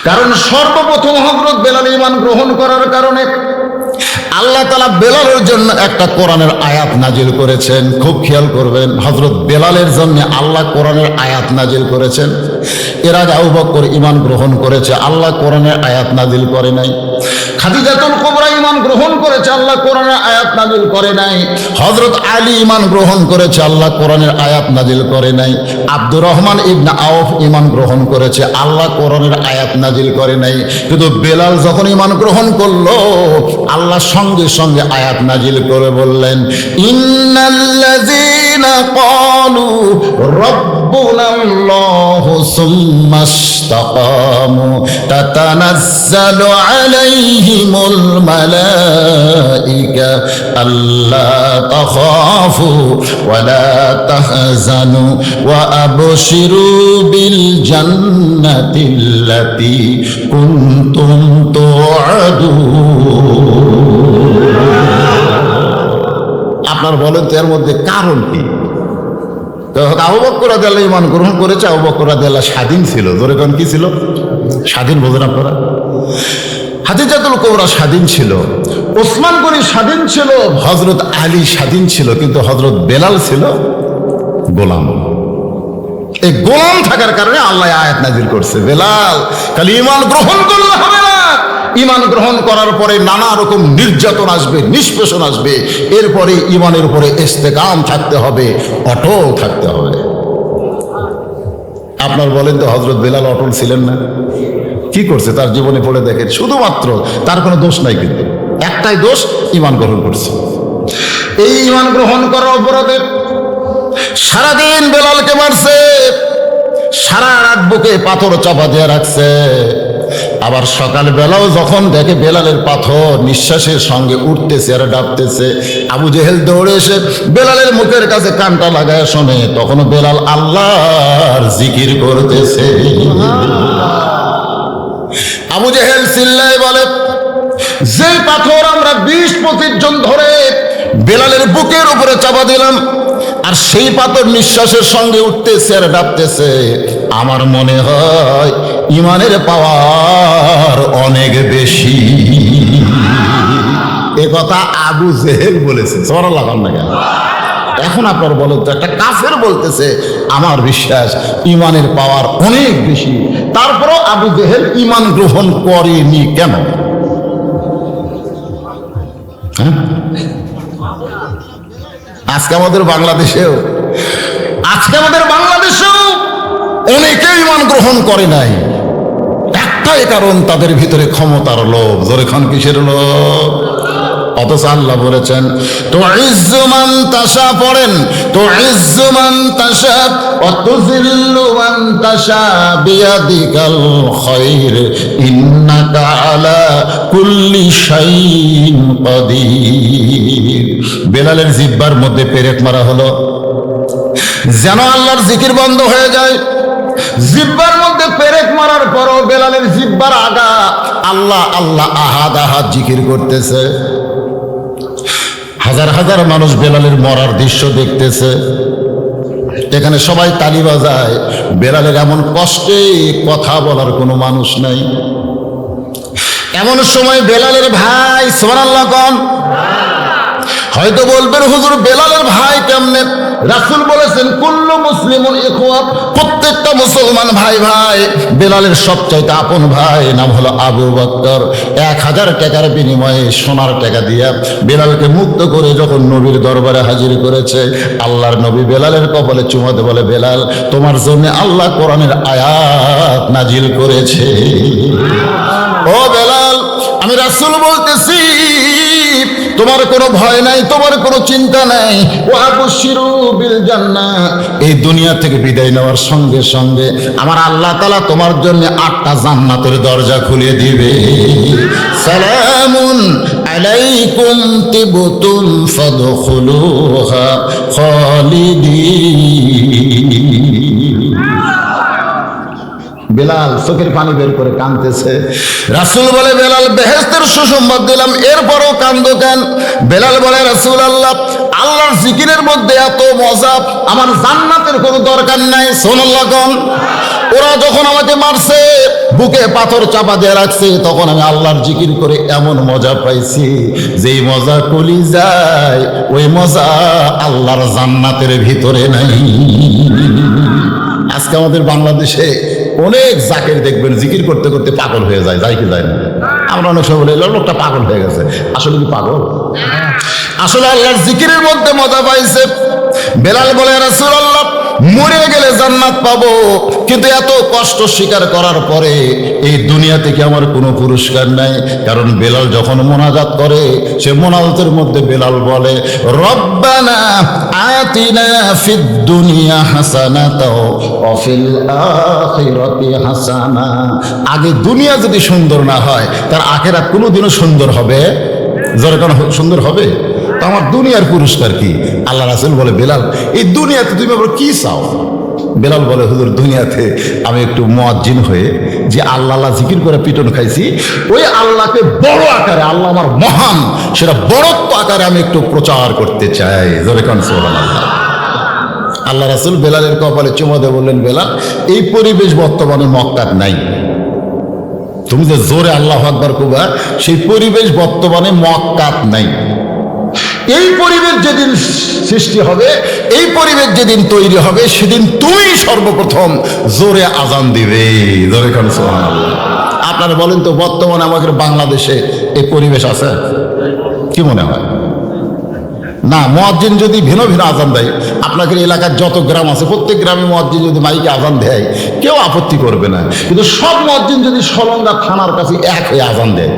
কারণ সর্বপ্রথম হযরত বেলাল ঈমান গ্রহণ করার কারণে আল্লাহ তাআলা বেলালের জন্য একটা কোরআনের আয়াত নাজিল করেছেন। খুব খেয়াল করবেন, হযরত বেলালের জন্য আল্লাহ কোরআনের আয়াত নাজিল করেছেন। এর আগে আবু বকর ঈমান গ্রহণ করেছে, আল্লাহ কোরআনের আয়াত নাজিল করে নাই। খাদিজাতুল কুবরা ঈমান গ্রহণ করেছে, আল্লাহ কোরআনের আয়াত নাজিল করে নাই। হযরত আলী ঈমান গ্রহণ করেছে, আল্লাহ কোরআনের আয়াত নাজিল করে নাই। আব্দুর রহমান ইবনে আওফ ঈমান গ্রহণ করেছে, আল্লাহ কোরআনের আয়াত নাজিল করে নাই। কিন্তু বেলাল যখন ঈমান গ্রহণ করলো, আল্লাহ সঙ্গে সঙ্গে আয়াত নাজিল করে বললেন, ইন্নাল্লাযীনা ক্বালু রাব্বুনাল্লাহু সুম্মা ইসতাকামু তাতানাজ্জালু আলাইহিমুল মালাইকা আল্লা তাখাফু ওয়া লা তাহজানু ওয়া আবশিরু বিল জান্নাতিল্লাতী কুনতুম তুআদুন। আপনার বলেন তো এর মধ্যে কারণ কি? আবু বকর রাদিয়াল্লাহু ঈমান গ্রহণ করেছে, আবু বকর রাদিয়াল্লাহু স্বাধীন ছিল। ধরে কোন কি ছিল? স্বাধীন, বোঝেন আপনারা? খাদিজাতুল কুবরা স্বাধীন ছিল, ওসমান গনি স্বাধীন ছিল, হযরত আলী স্বাধীন ছিল, কিন্তু হযরত বেলাল ছিল গোলাম। এই গোলাম থাকার কারণে আল্লাহ আয়াত নাজিল করছে, বেলাল খালি ঈমান গ্রহণ করলে হবে না, ঈমান গ্রহণ করার পরে নানা রকম নির্যাতন আসবে, নিষ্পেষণ আসবে, এরপরে ঈমানের উপরে ইস্তেকাম থাকতে হবে, অটল থাকতে হবে। আপনার বলেন তো হযরত বেলাল অটল ছিলেন না? কি করছে তার জীবনে পড়ে দেখেন, শুধুমাত্র তার কোনো দোষ নাই, কিন্তু একটাই দোষ, ঈমান গ্রহণ করছে। এই ঈমান গ্রহণ করার অপরাধে সারাদিন বেলালকে মারছে, সারা রাত বুকে পাথর চাপা দিয়ে রাখছে। আবার সকাল বেলাও যখন দেখে বেলালের পাথর নিঃশ্বাসের সঙ্গে উঠতেছে আর ডাবতেছে, আবু জেহেল দৌড়ে এসে বেলালের মুখের কাছে কানটা লাগায় শোনে, তখন বেলাল আল্লাহর জিকির করতেছে। আবু জেহেল চিল্লায় বলে, যে পাথর আমরা 20-25 জন ধরে বেলালের বুকের উপরে চাপা দিলাম, আর সেই পাথর নিঃশ্বাসের সঙ্গে উঠতেছে আর ডাবতেছে, আমার মনে হয় ঈমানের পাওয়ার অনেক বেশি। এ কথা আবু জেহেল বলেছে, সুবহানাল্লাহ। এখন আপনার বলেন তো, একটা কাফের বলতেছে আমার বিশ্বাস ঈমানের পাওয়ার অনেক বেশি, তারপরও আবু জেহেল ঈমান গ্রহণ করেনি কেন? আজকে আমাদের বাংলাদেশেও অনেকে ঈমান গ্রহণ করে নাই, একটাই কারণ, তাদের ভিতরে ক্ষমতার লোভ। জোরে খান, কিসের লোভ? অথচ আল্লাহ বলেছেন, তো ইজ্জু মান তাশা, পড়েন, তো ইজ্জু মান তাশা ওয়া তুযিল্লু মান তাশা বিয়াদিকাল খায়র ইন্নাকা আলা কুল্লি শাইইন কাদির। বেলালের জিহ্বার মধ্যে পেরেক মারা হলো, যেন আল্লাহর জিকির বন্ধ হয়ে যায়। জিহ্বার মধ্যে পেরেক মারার পরও বেলালের জিহ্বার আগা আল্লাহ আল্লাহ আহাদ আহাদ জিকির করতেছে। হাজার হাজার মানুষ বেলালের মরার দৃশ্য দেখতেছে, এখানে সবাই তালি বাজায়, বেলালের এমন কষ্টে কথা বলার কোনো মানুষ নাই। এমন সময় বেলালের ভাই, সুবহানাল্লাহ কোন, হয়তো বলবেন হুজুর বেলালের ভাই কেমনে? রাসূল বলেছেন, কুল্লু মুসলিমুন ইখওয়া, প্রত্যেকটা মুসলমান ভাই ভাই। বেলালের সবচাইতে আপন ভাই নাম হলো আবু বকর। 1000 টাকার বিনিময়ে সোনার টাকা দিয়া বেলালকে মুক্ত করে যখন নবীর দরবারে হাজির করেছে, আল্লাহর নবী বেলালের কপালে চুমাতে বলে, বেলাল তোমার জন্য আল্লাহ কোরআনের আয়াত নাজিল করেছে। ও বেলাল, আমি রাসূল বলতেছি, তোমার কোনো ভয় নাই, তোমার কোনো চিন্তা নাই। ওয়া আবশিরু বিল জান্নাহ, এই দুনিয়া থেকে বিদায় নেওয়ার সঙ্গে সঙ্গে আমার আল্লাহ তাআলা তোমার জন্য 8টা জান্নাতের দরজা খুলে দিবে। সালামুন আলাইকুম তিবতুম ফাদখুলুহা খালিদিন। বেলাল চোখের পানি বের করে কাঁদতেছে। রাসূল বলে, বেলাল বেহেশতের সুসংবাদ দিলাম, এরপরও কান্দো কেন? বেলাল বলে, রাসূলুল্লাহ আল্লাহর জিকিরের মধ্যে এত মজা, আমার জান্নাতের কোনো দরকার নাই। সুবহানাল্লাহ কোন। ওরা যখন আমাকে মারছে, বুকে পাথর চাপা দিয়ে রাখছে, তখন আমি আল্লাহর জিকির করে এমন মজা পাইছি, যেই মজা কলিজায় ওই মজা আল্লাহর জান্নাতের ভিতরে নাই। আজকে আমাদের বাংলাদেশে অনেক জাকের দেখবেন জিকির করতে করতে পাগল হয়ে যায়, যায় কি যায় না? আমরা অনেক সময় বলি লোকটা পাগল হয়ে গেছে, আসলে কি পাগল? আসলে আল্লাহর জিকিরের মধ্যে মজা পাইছে। বেলাল বলে, রাসূলুল্লাহ, মরে গেলে জান্নাত পাবো, কিন্তু এত কষ্ট স্বীকার করার পরে এই দুনিয়া থেকে আমার কোনো পুরস্কার নাই। কারণ বেলাল যখন মোনাজাত করে, সে মোনাজাতের মধ্যে বেলাল বলে, রব্বানা আতিনা ফিদ দুনিয়া হাসানাতাও ওয়া ফিল আখিরাতি হাসানা। আগে দুনিয়া যদি সুন্দর না হয়, তার আখিরাত কোনোদিনও সুন্দর হবে? জোরে কোন সুন্দর হবে? তো আমার দুনিয়ার পুরস্কার কি? আল্লাহ রাসূল বলে, বেলাল, এই দুনিয়াতে তুমি আবার কি চাও? বেলাল বলে, হুজুর, দুনিয়াতে আমি একটু মুয়াজ্জিন হয়ে যে আল্লাহ আল্লাহ জিকির করে পিটন খাইছি, ওই আল্লাহকে বড় আকারে, আল্লাহ আমার মহান, সেটা বড়ত্ব আকারে আমি একটু প্রচার করতে চাই। জোরে কোন সুবহানাল্লাহ। আল্লাহ রাসূল বেলালের কপালে চুমা দিয়ে বললেন, বেলাল, এই পরিবেশ বর্তমানে মক্কার নাই। তুমি যে জোরে আল্লাহু আকবার কইবা, সেই পরিবেশ বর্তমানে মক্কাত নাই। এই পরিবেশ যেদিন সৃষ্টি হবে, এই পরিবেশ যেদিন তৈরি হবে, সেদিন তুমি সর্বপ্রথম জোরে আজান দিবে। জোরে কোন সুবহানাল্লাহ। আপনারা বলেন তো, বর্তমানে আমাদের বাংলাদেশে এই পরিবেশ আছে? কি মনে হয়? না, মুয়াজ্জিন যদি ভিন্ন ভিন্ন আজান দেয়, আপনাদের এলাকার যত গ্রাম আছে, প্রত্যেক গ্রামে মুয়াজ্জিন যদি মাইকে আজান দেয়, কেউ আপত্তি করবে না। কিন্তু সব মুয়াজ্জিন যদি সলঙ্গা থানার কাছে এক হয়ে আজান দেয়,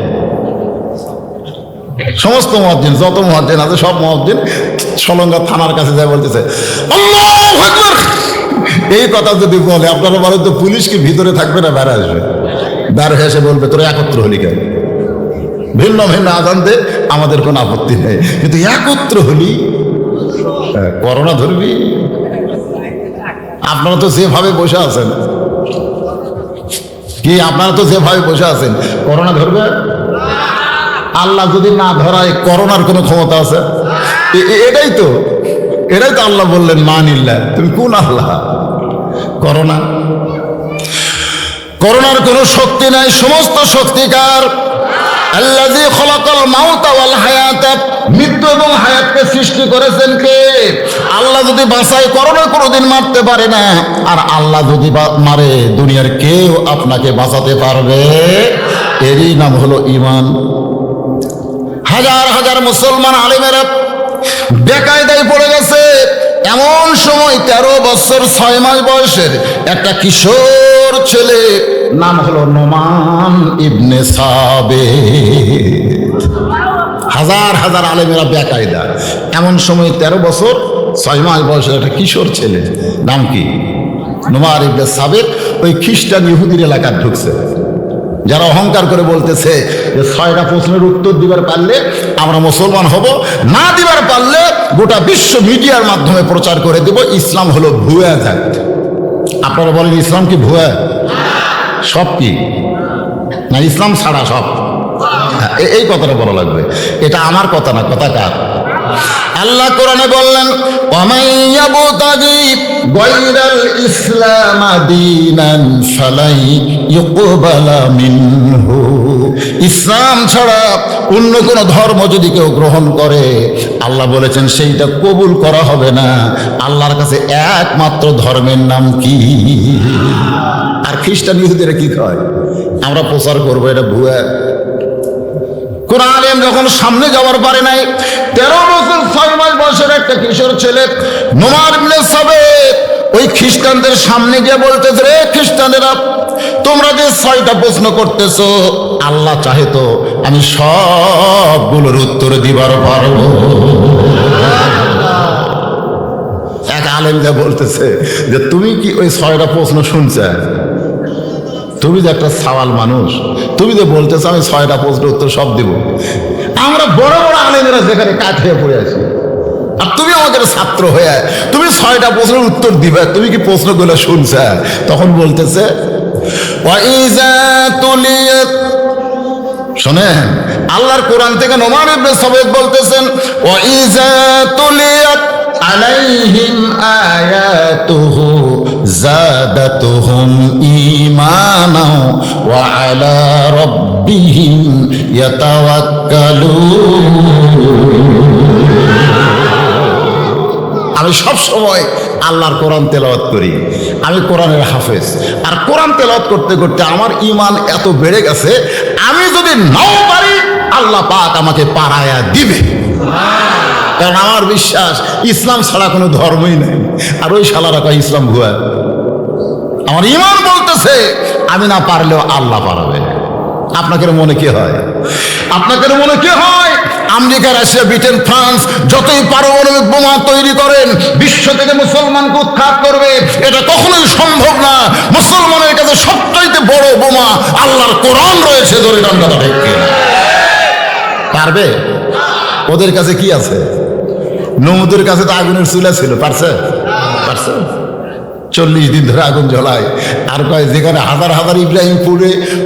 সমস্ত মুয়াজ্জিন, যত মুয়াজ্জিন আছে সব মুয়াজ্জিন সলঙ্গা থানার কাছে যায়, বলতেছে আল্লাহু আকবার, এই কথা যদি বলে, আপনারা বলেন তো, পুলিশ কি ভিতরে থাকবে না বাইরে আসবে? বাইরে এসে বলবে, তোরা একত্র হলি কেন? ভিন্ন ভিন্ন আজান দে, আমাদের কোনো আপত্তি নেই, কিন্তু একত্র হলি করোনা ধরবি। আপনারা তো যেভাবে বসে আছেন, কি আপনারা তো যেভাবে বসে আছেন, করোনা ধরবে? আল্লাহ যদি না ধরায়, করোনার কোনো ক্ষমতা আছে? এটাই তো আল্লাহ বললেন, মানিল্লাহ। তুমি কোন আল্লাহ? করোনার কোনো শক্তি নাই, সমস্ত শক্তিকার আল্লাযী খলাকাল মাউতা ওয়াল হায়াতা, মৃত্যু এবং হায়াতকে সৃষ্টি করেছেন কে? আল্লাহ যদি বাঁচায়, করোনা কোনোদিন মারতে পারে না। আর আল্লাহ যদি মারে, দুনিয়ার কেউ আপনাকে বাঁচাতে পারবে? এরই নাম হলো ঈমান। হাজার হাজার মুসলমান আলেমেরা বেকায়দায় পড়ে গেছে। এমন সময় 13 বছর 6 মাস বয়সের একটা কিশোর ছেলে, নাম হলো নোমান ইবনে সাবিত। হাজার হাজার আলেমেরা বেকায়দা। এমন সময় 13 বছর 6 মাস বয়সের একটা কিশোর ছেলে, নাম কি? নোমান ইবনে সাবিত, ওই খ্রিস্টান ইহুদির এলাকায় ঢুকছে। যারা অহংকার করে বলতেছে যে 6টা প্রশ্নের উত্তর দিবার পারলে আমরা মুসলমান হব, না দিবার পারলে গোটা বিশ্ব মিডিয়ার মাধ্যমে প্রচার করে দেব ইসলাম হলো ভুয়া জাত। আপনারা বলেন, ইসলাম কি ভুয়া? সব কি না? ইসলাম ছাড়া সব। এই কথাটা বলা লাগবে। এটা আমার কথা না, কথা কার? আল্লাহ কোরআনে বললেন, ওয়ামান ইয়াবতাগি গায়রাল ইসলাম দীনান ফালাই ইউকবালা মিনহু। ইসলাম ছাড়া অন্য কোন ধর্ম যদি কেউ গ্রহণ করে, আল্লাহ বলেছেন সেইটা কবুল করা হবে না। আল্লাহর কাছে একমাত্র ধর্মের নাম কি? আর খ্রিস্টান ইহুদিরা কি কয়? আমরা প্রচার করবো এটা ভুয়া। কোন আলেম যখন সামনে যাওয়ার পারে নাই, 13 বছর 6 মাস বয়সের একটা কিশোর ছেলে নোমান ইবনে সাবিত ওই খ্রিস্টানদের সামনে গিয়ে বলতেছে, রে খ্রিস্টানেরা, তোমরা যে 6টা প্রশ্ন করতেছো, আল্লাহ চাহে তো আমি সবগুলোর উত্তর দিবার পারবো। এক আলেম যা বলতেছে যে, তুমি কি ওই 6টা প্রশ্ন শুনছো? তুমি যে একটা সাওয়াল মানুষ, তুমি যে বলতেছো আমি 6টা প্রশ্নের উত্তর সব দিব। আমরা বড় বড় আলেমেরা যেখানে কাঠ হয়ে পড়ে আছি, আর তুমি আমাদের ছাত্র হয়ে তুমি 6টা প্রশ্নের উত্তর দিবে, তুমি কি প্রশ্নগুলো শুনছ? তখন বলতেছে, ওয়াইজা তুলিয়াত, শোনেন, আল্লাহর কোরআন থেকে নোমান ইবনে সাবিত বলতেছেন, ওয়াইজা তুলিয়াত আলাইহিম আয়াতুহু জাদাতুহুম ঈমানা ওয়া আলা রাব্বিহিম ইয়াতাওয়াক্কালুন। আমি সব সময় আল্লাহর কোরআন তেলাওয়াত করি, আমি কোরআনের হাফেজ। আর কোরআন তেলাওয়াত করতে করতে আমার ঈমান এত বেড়ে গেছে, আমি যদি নাও পারি আল্লাহ পাক আমাকে পারায়া দিবে। কারণ আমার বিশ্বাস ইসলাম ছাড়া কোনো ধর্মই নেই। আর ওই শালারা কয় ইসলাম ভুয়া। আমার ঈমান বলতেছে আমি না পারলেও আল্লাহ পারবে। আপনাদের মনে কি হয়? আপনাদের মনে কি হয়? আমেরিকা, রাশিয়া, ব্রিটেন, ফ্রান্স যতই পারমাণবিক বোমা তৈরি করেন, বিশ্ব থেকে মুসলমানকে উৎখাত করবে, এটা কখনোই সম্ভব না। মুসলমানের কাছে সবচাইতে বড় বোমা আল্লাহর কোরআন রয়েছে। ধরে আমরা পারবে? ওদের কাছে কি আছে? নমরুদের কাছে তো আগুনের চুলা ছিল, পারছে? 40 দিন ধরে আগুন জ্বলায়। আর কয় যেখানে হাজার হাজার ইব্রাহিম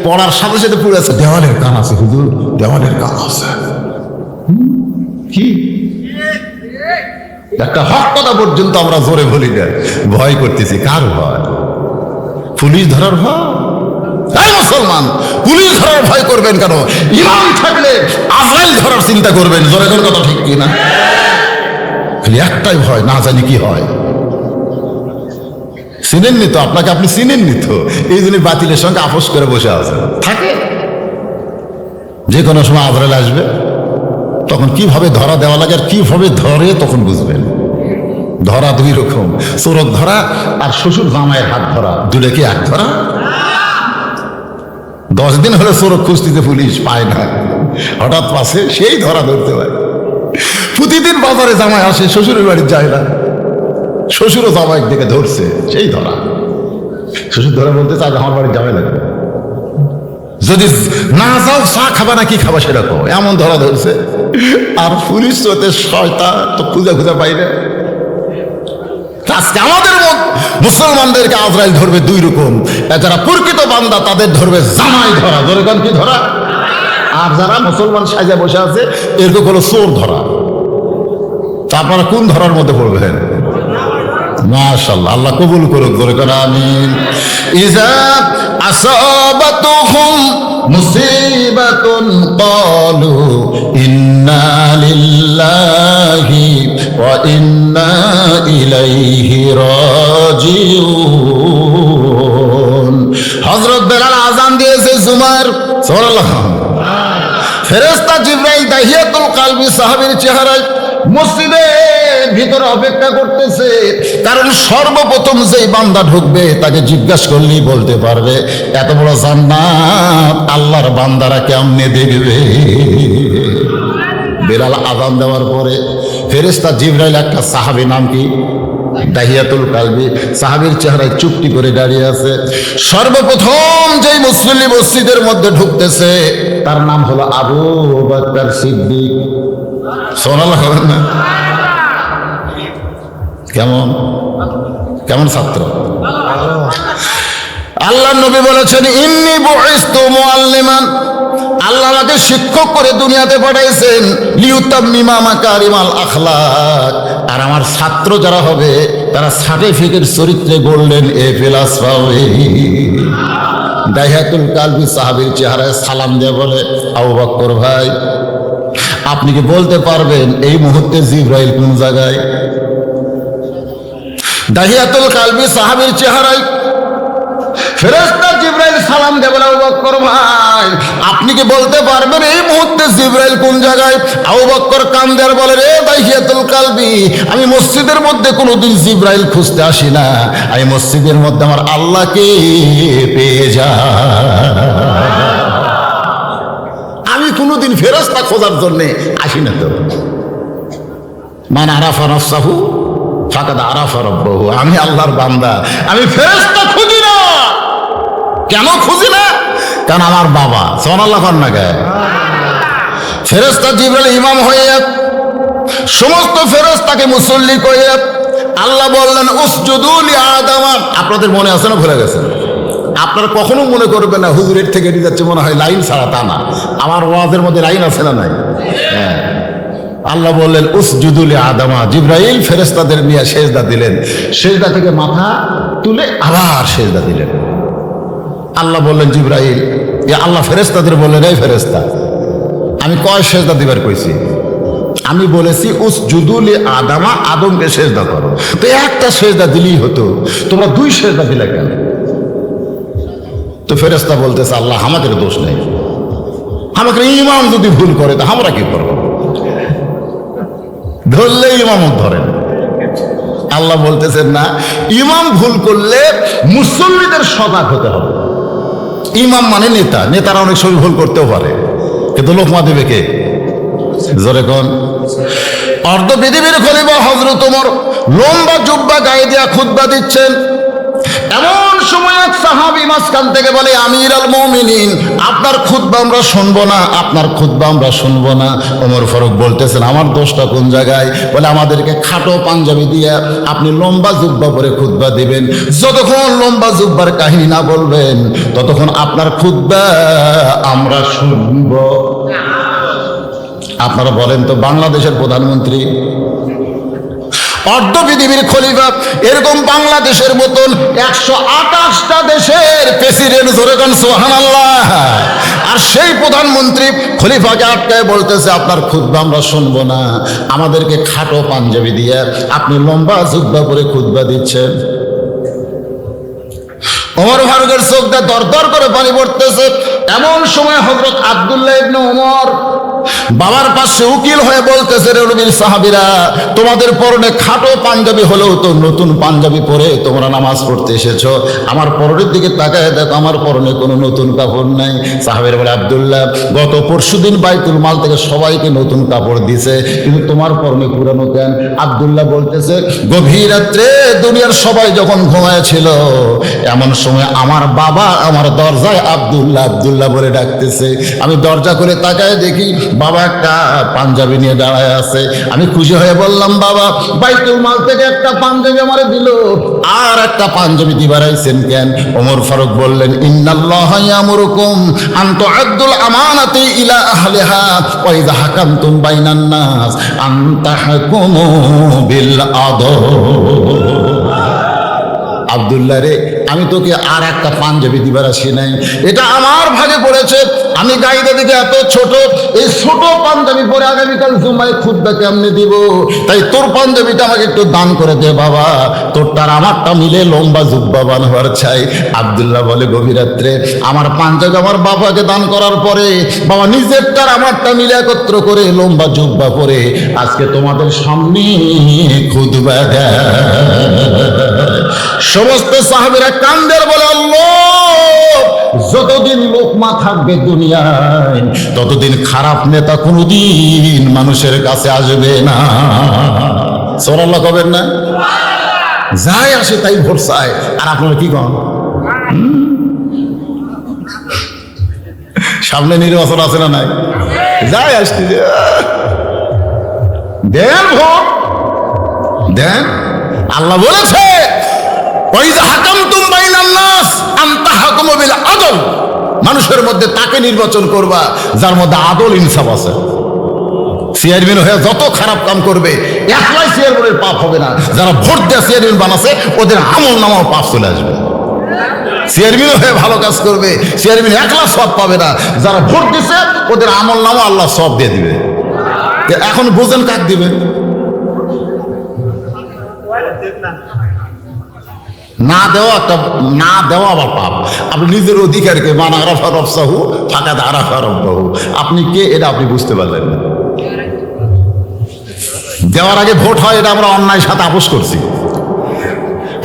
পড়ার সাথে সাথে পুড়ে আছে, দেওয়ালের কান আছে হুজুর, দেওয়ালের কান আছে। কি একটা হক কথা পর্যন্ত আমরা জোরে বলি না, ভয় করতেছি। কার ভয়? পুলিশ ধরার ভয়? এই মুসলমান, পুলিশ ধরার ভয় করবেন কেন? ঈমান থাকলে আজরাইল ধরার চিন্তা করবেন। জোরে জোরে কথা ঠিক কিনা? খালি একটাই ভয়, না জানি কি হয়। চিনেননি তো, আপনাকে আপনি চিনেননি তো, এই জন্য বাতিলের সঙ্গে আপোষ করে বসে আছেন। থাকে যে কোনো সময় আজরাইল আসবে, তখন কিভাবে ধরা দেওয়া লাগে আর কিভাবে ধরে তখন বুঝবেন। ধরা দুই রকম, চোরক ধরা আর শ্বশুর জামাইয়ের হাত ধরা। দুলে কি এক ধরা? 10 দিন হলে চোরক খুঁজতে পুলিশ পায় না, হঠাৎ পাশে সেই ধরা ধরতে হয়। প্রতিদিন বাজারে জামাই আসে, শ্বশুরের বাড়ি যায় না, শ্বশুরও জামাই দিকে ধরছে, সেই ধরা। শ্বশুর ধরে বলতে চায় আমার বাড়ির জামাই লাগবে, যদি না যাও চা খাবা না কি খাবা সেরকম, এমন ধরা ধরছে। আর পুলিশ হতে শয়তান তো খুঁজে খুঁজে পাইবে। আজকে আমাদের মুসলমানদেরকে আজরাইল ধরবে দুই রকম, যারা প্রকৃত বান্দা তাদের ধরবে জামাই ধরা। ধরেন কি ধরা? আর যারা মুসলমান সাজা বসে আছে এরকম হলো চোর ধরা। তা আপনারা কোন ধরার মধ্যে পড়বেন? মাশাআল্লাহ, আল্লাহ কবুল করুক। ধরে কেন আমিন। ইজা আসাবাতুহুম মুসিবাতুন ক্বালু ইন্না লিল্লাহি ওয়া ইন্না ইলাইহি রাজিউন। হযরত বেলাল আযান দিয়েছে জুমার। সুবহানাল্লাহ। ফেরেশতা জিবরাইল দাহিয়াতুল কালবি সাহাবীর চেহারায় মসজিদের ভিতরে অপেক্ষা করতেছে। কারণ সর্বপ্রথম যেই বান্দা ঢুকবে তাকে জিজ্ঞাসা করলেই বলতে পারবে এত বড় জান্নাত আল্লাহর বান্দারা কেমনে দেখবে। বেলাল আযান দেওয়ার পরে ফেরেশতা জিবরাইল একটা সাহাবী, নাম কি? দাহিয়াতুল কালবি, সাহাবীর চেহারায় চুপটি করে দাঁড়িয়ে আছে। সর্বপ্রথম যেই মুসল্লি মসজিদের মধ্যে ঢুকতেছে তার নাম হলো আবু বকর সিদ্দিক। সুবহানাল্লাহ বলেন না? কেমন কেমন ছাত্র? আল্লাহ নবী বলেছেন ইন্নী বুইসতু মুআল্লিমান, আল্লাহ আমাকে শিক্ষক করে দুনিয়াতে পাঠাইছেন লিউতাম্মিমা মাকারিমাল আখলাক। আর আমার ছাত্র যারা হবে তারা সার্টিফিকেট চরিত্রে গোল্ডেন এ প্লাস পাবে। দাহিয়াতুল কালবি সাহাবীর চেহারায় সালাম দিয়ে বলে আবু বকর ভাই, আপনি কি বলতে পারবেন এই মুহূর্তে জিবরাইল কোন জায়গায়? দাহিয়াতুল কালবি সাহাবীর চেহারায় ফেরেশতা জিবরাইল সালাম দিয়ে বলে আবু বকর ভাই, আপনি কি বলতে পারবেন এই মুহূর্তে জিবরাইল কোন জায়গায়? আবু বকর কান্দে আর বলে রে দাহিয়াতুল কালবি, আমি মসজিদের মধ্যে কোনোদিন জিবরাইল খুঁজতে আসি না, আমি মসজিদের মধ্যে আমার আল্লাহকে পেয়ে যাই। আমি কোনোদিন ফেরেশতা খোঁজার জন্য আসি না। তো মান আরাফা নাফসাহু ফাকাদ আরাফা রাব্বাহু। আমি আল্লাহর বান্দা, আমি ফেরেশতা খুঁজি না। কেন খুঁজি না? কারণ আমার বাবা। সুবহানাল্লাহ না গায়। ফেরেশতা জিবরাইল ইমাম হয়ে সমস্ত ফেরেশতাকে মুসল্লি করে আল্লাহ বললেন উসজুদু লি আদম। আপনাদের মনে আছে না? ভুলে গেছেন? আপনারা কখনো মনে করবেন না হুজুরের থেকে নিয়ে যাচ্ছে মনে হয় লাইন ছাড়া, তা না। আমার ওয়াজের মধ্যে লাইন আছে না? নাই। হ্যাঁ, আল্লাহ বললেন উসজুদু লি আদম। জিবরাইল ফেরেশতাদের নিয়ে সেজদা দিলেন, সেজদা থেকে মাথা তুলে আবার সেজদা দিলেন। আল্লাহ বললেন জিবরাইল, আল্লাহ ফেরেশতাদের বললেন, এই ফেরেশতা, আমি কয় সেজদা দিবার কইছি? আমি বলেছি উসজুদু লি আদামা, আদমকে সেজদা করো। তো একটা সেজদা দিলেই হতো, তোমরা দুই সেজদা দিলে কেন? তো ফেরেশতা বলতেছে, আল্লাহ আমাদের দোষ নেই, আমাকে ইমাম যদি ভুল করে তা আমরা কি করবো? ধরলে ইমামত ধরেন। আল্লাহ বলতেছেন না, ইমাম ভুল করলে মুসল্লিদের সজাগ হতে হবে। ইমাম মানে নেতা, নেতারা অনেক সময় ভুল করতেও পারে, কিন্তু লোকমা দেবে কে? জোরে কোন? অর্ধ পৃথিবীর খলিফা হযরত ওমর লম্বা জুব্বা গায়ে দিয়া খুতবা দিচ্ছেন। এমন সময় এক সাহাবী মাঝখান থেকে বলে, আমিরুল মুমিনিন, আপনার খুতবা আমরা শুনবো না, আপনার খুতবা আমরা শুনবো না। ওমর ফারুক বলতেছেন, আমার দোষটা কোন জায়গায়? বলে, আমাদেরকে খাটো পাঞ্জাবি দিয়ে আপনি লম্বা জুব্বা পরে খুতবা দিবেন, যতক্ষণ লম্বা জুব্বার কাহিনী না বলবেন ততক্ষণ আপনার খুতবা আমরা শুনবো। আপনারা বলেন তো, বাংলাদেশের প্রধানমন্ত্রী, অর্ধ পৃথিবীর খলিফা, এরকম বাংলাদেশের মতন 128টা দেশের প্রেসিডেন্ট, জোরে কোন সুবহানাল্লাহ, আর সেই প্রধানমন্ত্রী খলিফাকে আটকায় বলতেছে, আপনার খুতবা আমরা শুনবো না, আমাদেরকে খাটো পাঞ্জাবি দিয়ে আপনি লম্বা জুব্বা পরে খুতবা দিচ্ছেন। ওমর ফারুকের চোখটা দরদর করে পানি পড়তেছে। এমন সময় হযরত আব্দুল্লাহ ইবনে ওমর বাবার পাশে উকিল হয়ে বলতেছে, রে নবীর সাহাবীরা, তোমাদের পরনে খাটো পাঞ্জাবি হলেও তো নতুন পাঞ্জাবি পরে তোমরা নামাজ পড়তে এসেছো, আমার পরনের দিকে তাকায় দেখো, আমার পরনে কোনো নতুন কাপড় নাই। সাহাবীরা বলে, আব্দুল্লাহ, গত পরশুদিন বাইতুল মাল থেকে সবাইকে নতুন কাপড় দিছে, কিন্তু তোমার পরনে পুরানো কেন? আব্দুল্লাহ বলতেছে, গভীর রাত্রে দুনিয়ার সবাই যখন ঘুমায়েছিল, এমন সময় আমার বাবা আমার দরজায় আব্দুল্লাহ আব্দুল্লাহ বলে ডাকতেছে। আমি দরজা করে তাকায় দেখি বাবা একটা পাঞ্জাবি নিয়ে দাঁড়ায় আছে। আমি খুশি হয়ে বললাম, বাবা, বাইতুল মাল থেকে একটা পাঞ্জাবি আমারে দিল, আর একটা পাঞ্জাবি দিবার আইছেন কেন? ওমর ফারুক বললেন, ইন্নাল্লাহা ইয়ামুরুকুম আন তুআদ্দুল আমানাতি ইলা আহলিহা ওয়া ইযা হাকামতুম বাইনান নাস আন তাহকুমু বিল আদল। আব্দুল্লাহ রে, আমি তোকে আর একটা পাঞ্জাবি দিবার আসি নাই, এটা আমার ভাগে পড়েছে। আমি গাইদা দিকে এত ছোট, এই ছোট পাঞ্জাবি পরে আগামীকাল জুমায় খুতবা কেমনে দিব? তাই তোর পাঞ্জাবিটা আমাকে একটু দান করে দে বাবা, তোরটার আমারটা মিলে লম্বা জুব্বা বানাবার চাই। আব্দুল্লাহ বলে, গভীর রাত্রে আমার পাঞ্জাবি আমার বাবাকে দান করার পরে বাবা নিজেরটার আমারটা মিলে একত্র করে লম্বা জুব্বা পরে আজকে তোমাদের সামনে খুতবা দেয়। সমস্ত সাহাবীরা কান্দের বলে, আল্লাহ, যতদিন লোকমা থাকবে দুনিয়ায় ততদিন খারাপ নেতা কোনোদিন মানুষের কাছে আসবে না। সুবহানাল্লাহ কবেন না? যাই আসে তাই ভোট চায়, আর আপনারা কি করেন? সামনে নির্বাচন আছে না নাই? যাই আসতে দেন ভোট দেন। আল্লাহ বলেছে, মানুষের মধ্যে তাকে নির্বাচন করবা যার মধ্যে আদল ইনসাফ আছে। চেয়ারম্যান হয়ে যত খারাপ কাম করবে, একলাই চেয়ারম্যানের পাপ হবে না, যারা ভোট দেওয়া চেয়ারম্যান বানাচ্ছে ওদের আমল নামাও পাপ চলে আসবে। চেয়ারম্যান হয়ে ভালো কাজ করবে, চেয়ারম্যান একলা সব পাবে না, যারা ভোট দিচ্ছে ওদের আমল নামও আল্লাহ সব দিয়ে দিবে। এখন বোঝেন কাক দিবেন? না দেওয়া একটা, না দেওয়া আবার পাপ। আপনি নিজের অধিকারকে মান আরাফা রফসাহু ফাকাদ আরাফা রব্বাহু, আপনি কে এটা আপনি বুঝতে পারলেন না। দেওয়ার আগে ভোট হয়, এটা আমরা অন্যায়ের সাথে আপোষ করছি।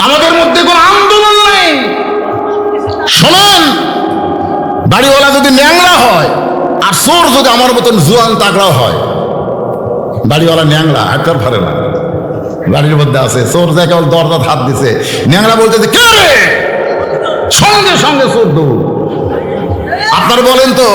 আমাদের মধ্যে কোনো আন্দোলন নেই। শোনেন, বাড়িওয়ালা যদি ন্যাংরা হয় আর চোর যদি আমার মতন জুয়ান তাগড়া হয়, বাড়িওয়ালা ন্যাংরা হাতকার ফারে না, বাড়ির মধ্যে আছে, চোর যায় কেবল দরজা হাত দিছে, ন্যাংরা বলতেছে কে রে, সঙ্গে সঙ্গে চোর দৌড়। আপনার বলেন তো,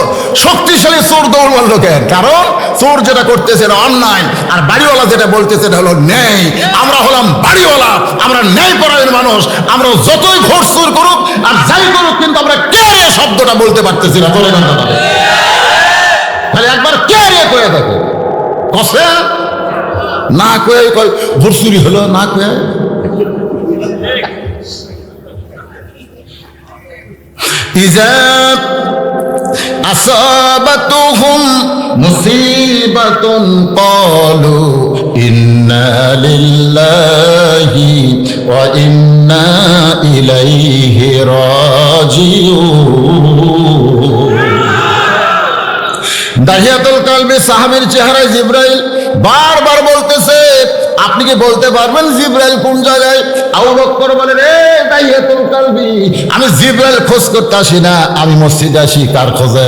শক্তিশালী চোর দৌড় মারলো কেন? কারণ চোর যেটা করতেছে এটা অন্যায়, আর বাড়িওয়ালা যেটা বলতেছে এটা হলো ন্যায়। আমরা হলাম বাড়িওয়ালা, আমরা ন্যায় পরায়ণ মানুষ। আমরা যতই ভোট চোর করুক আর যাই করুক, কিন্তু আমরা কে রে শব্দটা বলতে পারতেছি না। বলে তাহলে একবার কে রে কয়ে দেখো, কষে না কয়ে কয় ভোট চুরি হলো, না কয়ে। ইজা আসাবাতুহুম মুসিবাতুন ক্বালু ইন্না লিল্লাহি ওয়া ইন্না ইলাইহি রাজিউন। দাহিয়াতুল কালবি সাহাবীর চেহারায় জিবরাইল বারবার বলতেছে, আপনি কি বলতে পারবেন জিবরাইল কোন জায়গায়? আবু বকর বলে, রে দাহিয়াতুল কালবি, আমি জিবরাইল খোঁজ করতে আসি না, আমি মসজিদে আসি কার খোঁজে?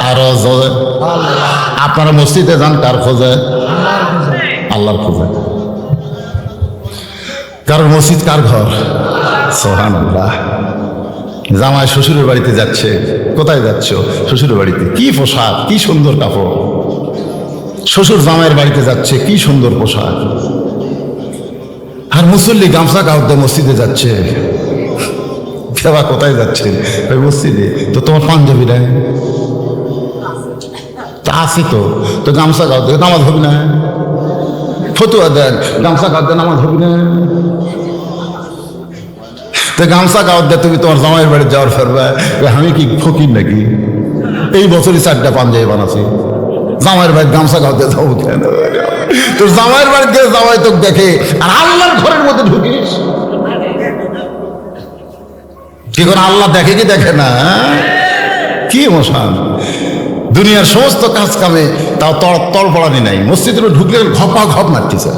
আরো জোরে। আপনারা মসজিদে যান কার খোঁজে? আল্লাহর খোঁজে। কারণ মসজিদ কার ঘর? সুবহানাল্লাহ। জামাই শ্বশুরের বাড়িতে যাচ্ছে, কোথায় যাচ্ছ? শ্বশুরের বাড়িতে। কি পোশাক, কি সুন্দর কাপড়। শ্বশুর জামাইয়ের বাড়িতে যাচ্ছে, কি সুন্দর পোশাক। আর মুসল্লি গামছা কাউকে মসজিদে যাচ্ছে। কোথায় যাচ্ছে? ওই মসজিদে। তো তোমার পাঞ্জাবি নাই? তা আছে তো, তো গামছা কাউকে নামাজ হবে না? ফতুয়া দেন, গামছা কাউকে নামাজ হবে না? তো গামছা কাউকে দেয়, তুমি তোমার জামাইয়ের বাড়ি যাওয়ার ফেরবে। আমি কি ফকির নাকি? এই বছরই 4টা পাঞ্জাবি বানাচ্ছি। জামাইয়ের বাড়ি গামছা কাউকে যাবো কেন? তোর জামাইয়ের বাড়িতে জামাই তোকে দেখে, আর আল্লাহর ঘরের মধ্যে ঢুকিস কি করে? আল্লাহ দেখে কি দেখে না? কি মশান দুনিয়ার সমস্ত কাজ কামে তাও তড়পড়ানি নাই। মসজিদে ঢুকলে ঘপা ঘপ মারতেছে।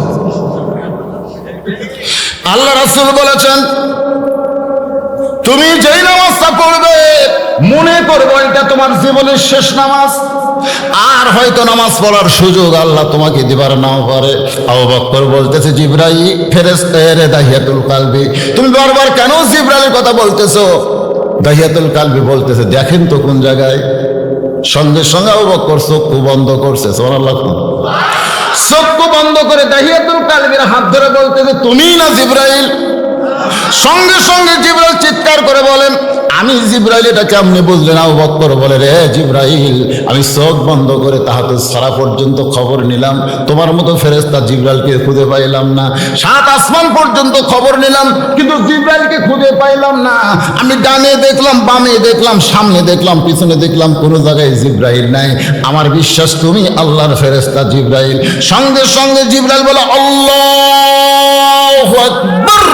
আল্লাহ রাসূল বলেছেন, তুমি যেই নামাজটা পড়বে মনে করবো এটা তোমার জীবনের শেষ নামাজ, আর হয়তো নামাজ পড়ার সুযোগ আল্লাহ তোমাকে দিবার নাও পারে। আবু বকর বলতেছে, জিবরাইল ফেরেশতা রে দাহিয়াতুল কালবি, তুমি বারবার কেন জিবরাইলের কথা বলতেছো? দাহিয়াতুল কালবি বলতেছে, দেখেন তো কোন জায়গায়। সঙ্গে সঙ্গে আবু বকর চক্ষু বন্ধ করছে। সুবহানাল্লাহ। চক্ষু বন্ধ করে দাহিয়াতুল কালবির হাত ধরে বলতেছে, তুমিই না জিবরাইল? সঙ্গে সঙ্গে জিবরাইল চিৎকার করে বলেন, আমি জিবরাইল। এটা কেমনে বুঝলেন? আবু বকর বলে, রে জিবরাইল, আমি চোখ বন্ধ করে তাহাতে সারা পর্যন্ত খবর নিলাম, তোমার মতো ফেরেশতা জিবরাইলকে খুঁজে পাইলাম না। 7 আসমান পর্যন্ত খবর নিলাম, কিন্তু জিবরাইলকে খুঁজে পাইলাম না। আমি ডানে দেখলাম, বামে দেখলাম, সামনে দেখলাম, পিছনে দেখলাম, কোনো জায়গায় জিবরাইল নাই। আমার বিশ্বাস তুমি আল্লাহর ফেরেশতা জিবরাইল। সঙ্গে সঙ্গে জিবরাইল বলে, আল্লাহু আকবার।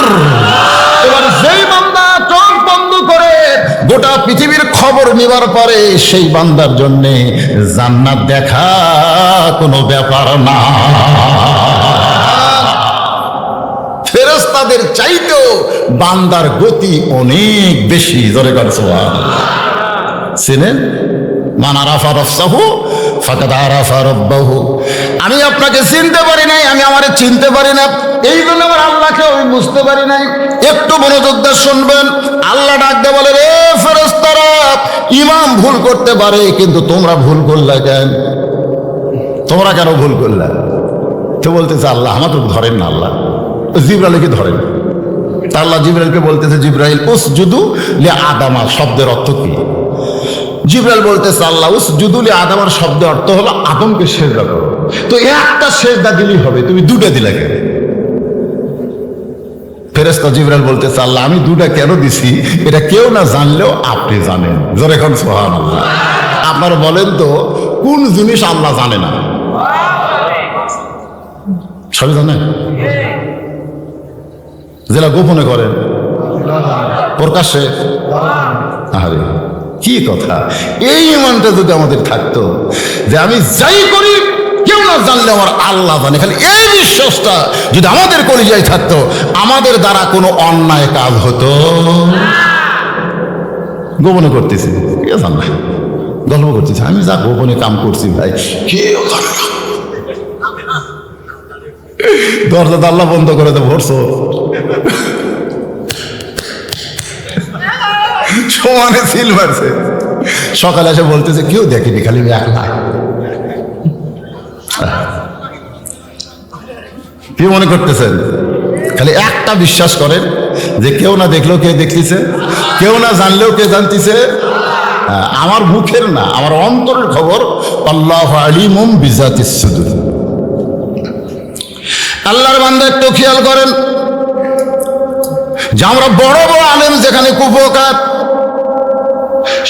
এবার যেই বান্দা চোখ বন্ধ করে গোটা পৃথিবীর খবর নেবার পরে, সেই বান্দার জন্য জান্নাত দেখা কোনো ব্যাপার না। ফেরেশতাদের চাইতেও বান্দার গতি অনেক বেশি। জোরে করে সুবহানাল্লাহ। চিনেন? মান আরাফা নাফসাহু ফাকাদ আরাফা রাব্বাহু। আমি আপনাকে চিনতে পারি নাই, আমি আমারে চিনতে পারি না, এই জন্য আমার আল্লাহকে আমি বুঝতে পারি নাই। একটু মনোযোগ দিয়ে শুনবেন। আল্লাহ ডাক দিয়ে বলে, রে ফেরেশতারা, ইমাম ভুল করতে পারে, কিন্তু তোমরা ভুল করলা কেন? তোমরা কেন ভুল করলা? তো বলতেছে, আল্লাহ আমার তো ধরেন না। আল্লাহ জিবরাইলকে ধরেন। তা আল্লাহ জিবরাইলকে বলতেছে, জিবরাইল উসজুদু লি আদামা শব্দের অর্থ কি? জিবরাইল বলতেছে, আল্লাহ উসজুদু লি আদামার শব্দের অর্থ হলো আদমকে সিজদা করো। তো একটা সিজদা দিলেই হবে, তুমি 2টা দিলে কেন? ফেরেশতা জিবরাইল বলতেছে, আল্লাহ আমি 2টা কেন দিছি এটা কেউ না জানলেও আপনি জানেন। জোরে এখন সুবহানাল্লাহ। আপনারা বলেন তো, কোন জিনিস আল্লাহ জানে না? সবাই জানে? যেটা গোপনে করেন প্রকাশ্যে, আরে কি কথা! এই ইমানটা যদি আমাদের থাকতো যে আমি যাই করি কেউ না জানলে আমার আল্লাহ জানে, খালি এই বিশ্বাসটা যদি আমাদের কলিজায় থাকতো, আমাদের দ্বারা কোনো অন্যায় কাজ হতো। গোপনে করতেছি, কে জানে? গল্প করতেছি, আমি যা গোপনে কাম করছি ভাই কেউ জানে না। দরজা আল্লাহ বন্ধ করে তো ভরছো, সমানে সিল মারছে। সকালে এসে বলতেছে, কেউ দেখেনি, খালি একলা। কি মনে করতেছেন? খালি একটা বিশ্বাস করেন যে কেউ না দেখলেও কে দেখতেছে, কেউ না জানলেও কে জানতেছে। আমার মুখের না, আমার অন্তরের খবর। আল্লাহু আলিমুম বিজাতিস সুদূর। আল্লাহর বান্দা একটু খেয়াল করেন যে আমরা বড় বড় আলেম যেখানে কুপকার,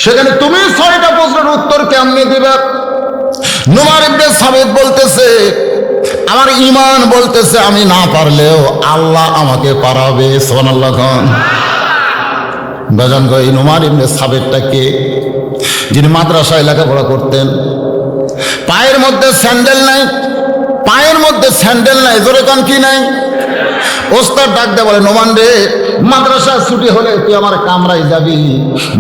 সেখানে তুমি 6টা প্রশ্নের উত্তর কেমনে দিবে? নোমান ইবনে সাবিত বলতেছে, আমার ঈমান বলতেছে আমি না পারলেও আল্লাহ আমাকে পারাবে। সুবহানাল্লাহ। বাজান গো, এই নোমান ইবনে সাবিতটা কে? যিনি মাদ্রাসায় লেখাপড়া করতেন, পায়ের মধ্যে স্যান্ডেল নাই, পায়ের মধ্যে স্যান্ডেল নাই, জোরে কোন কি নাই? ওস্তাদ ডাক দেয়, বলে নোমান রে, মাদ্রাসা ছুটি হলে তুই আমার কামরায় যাবি।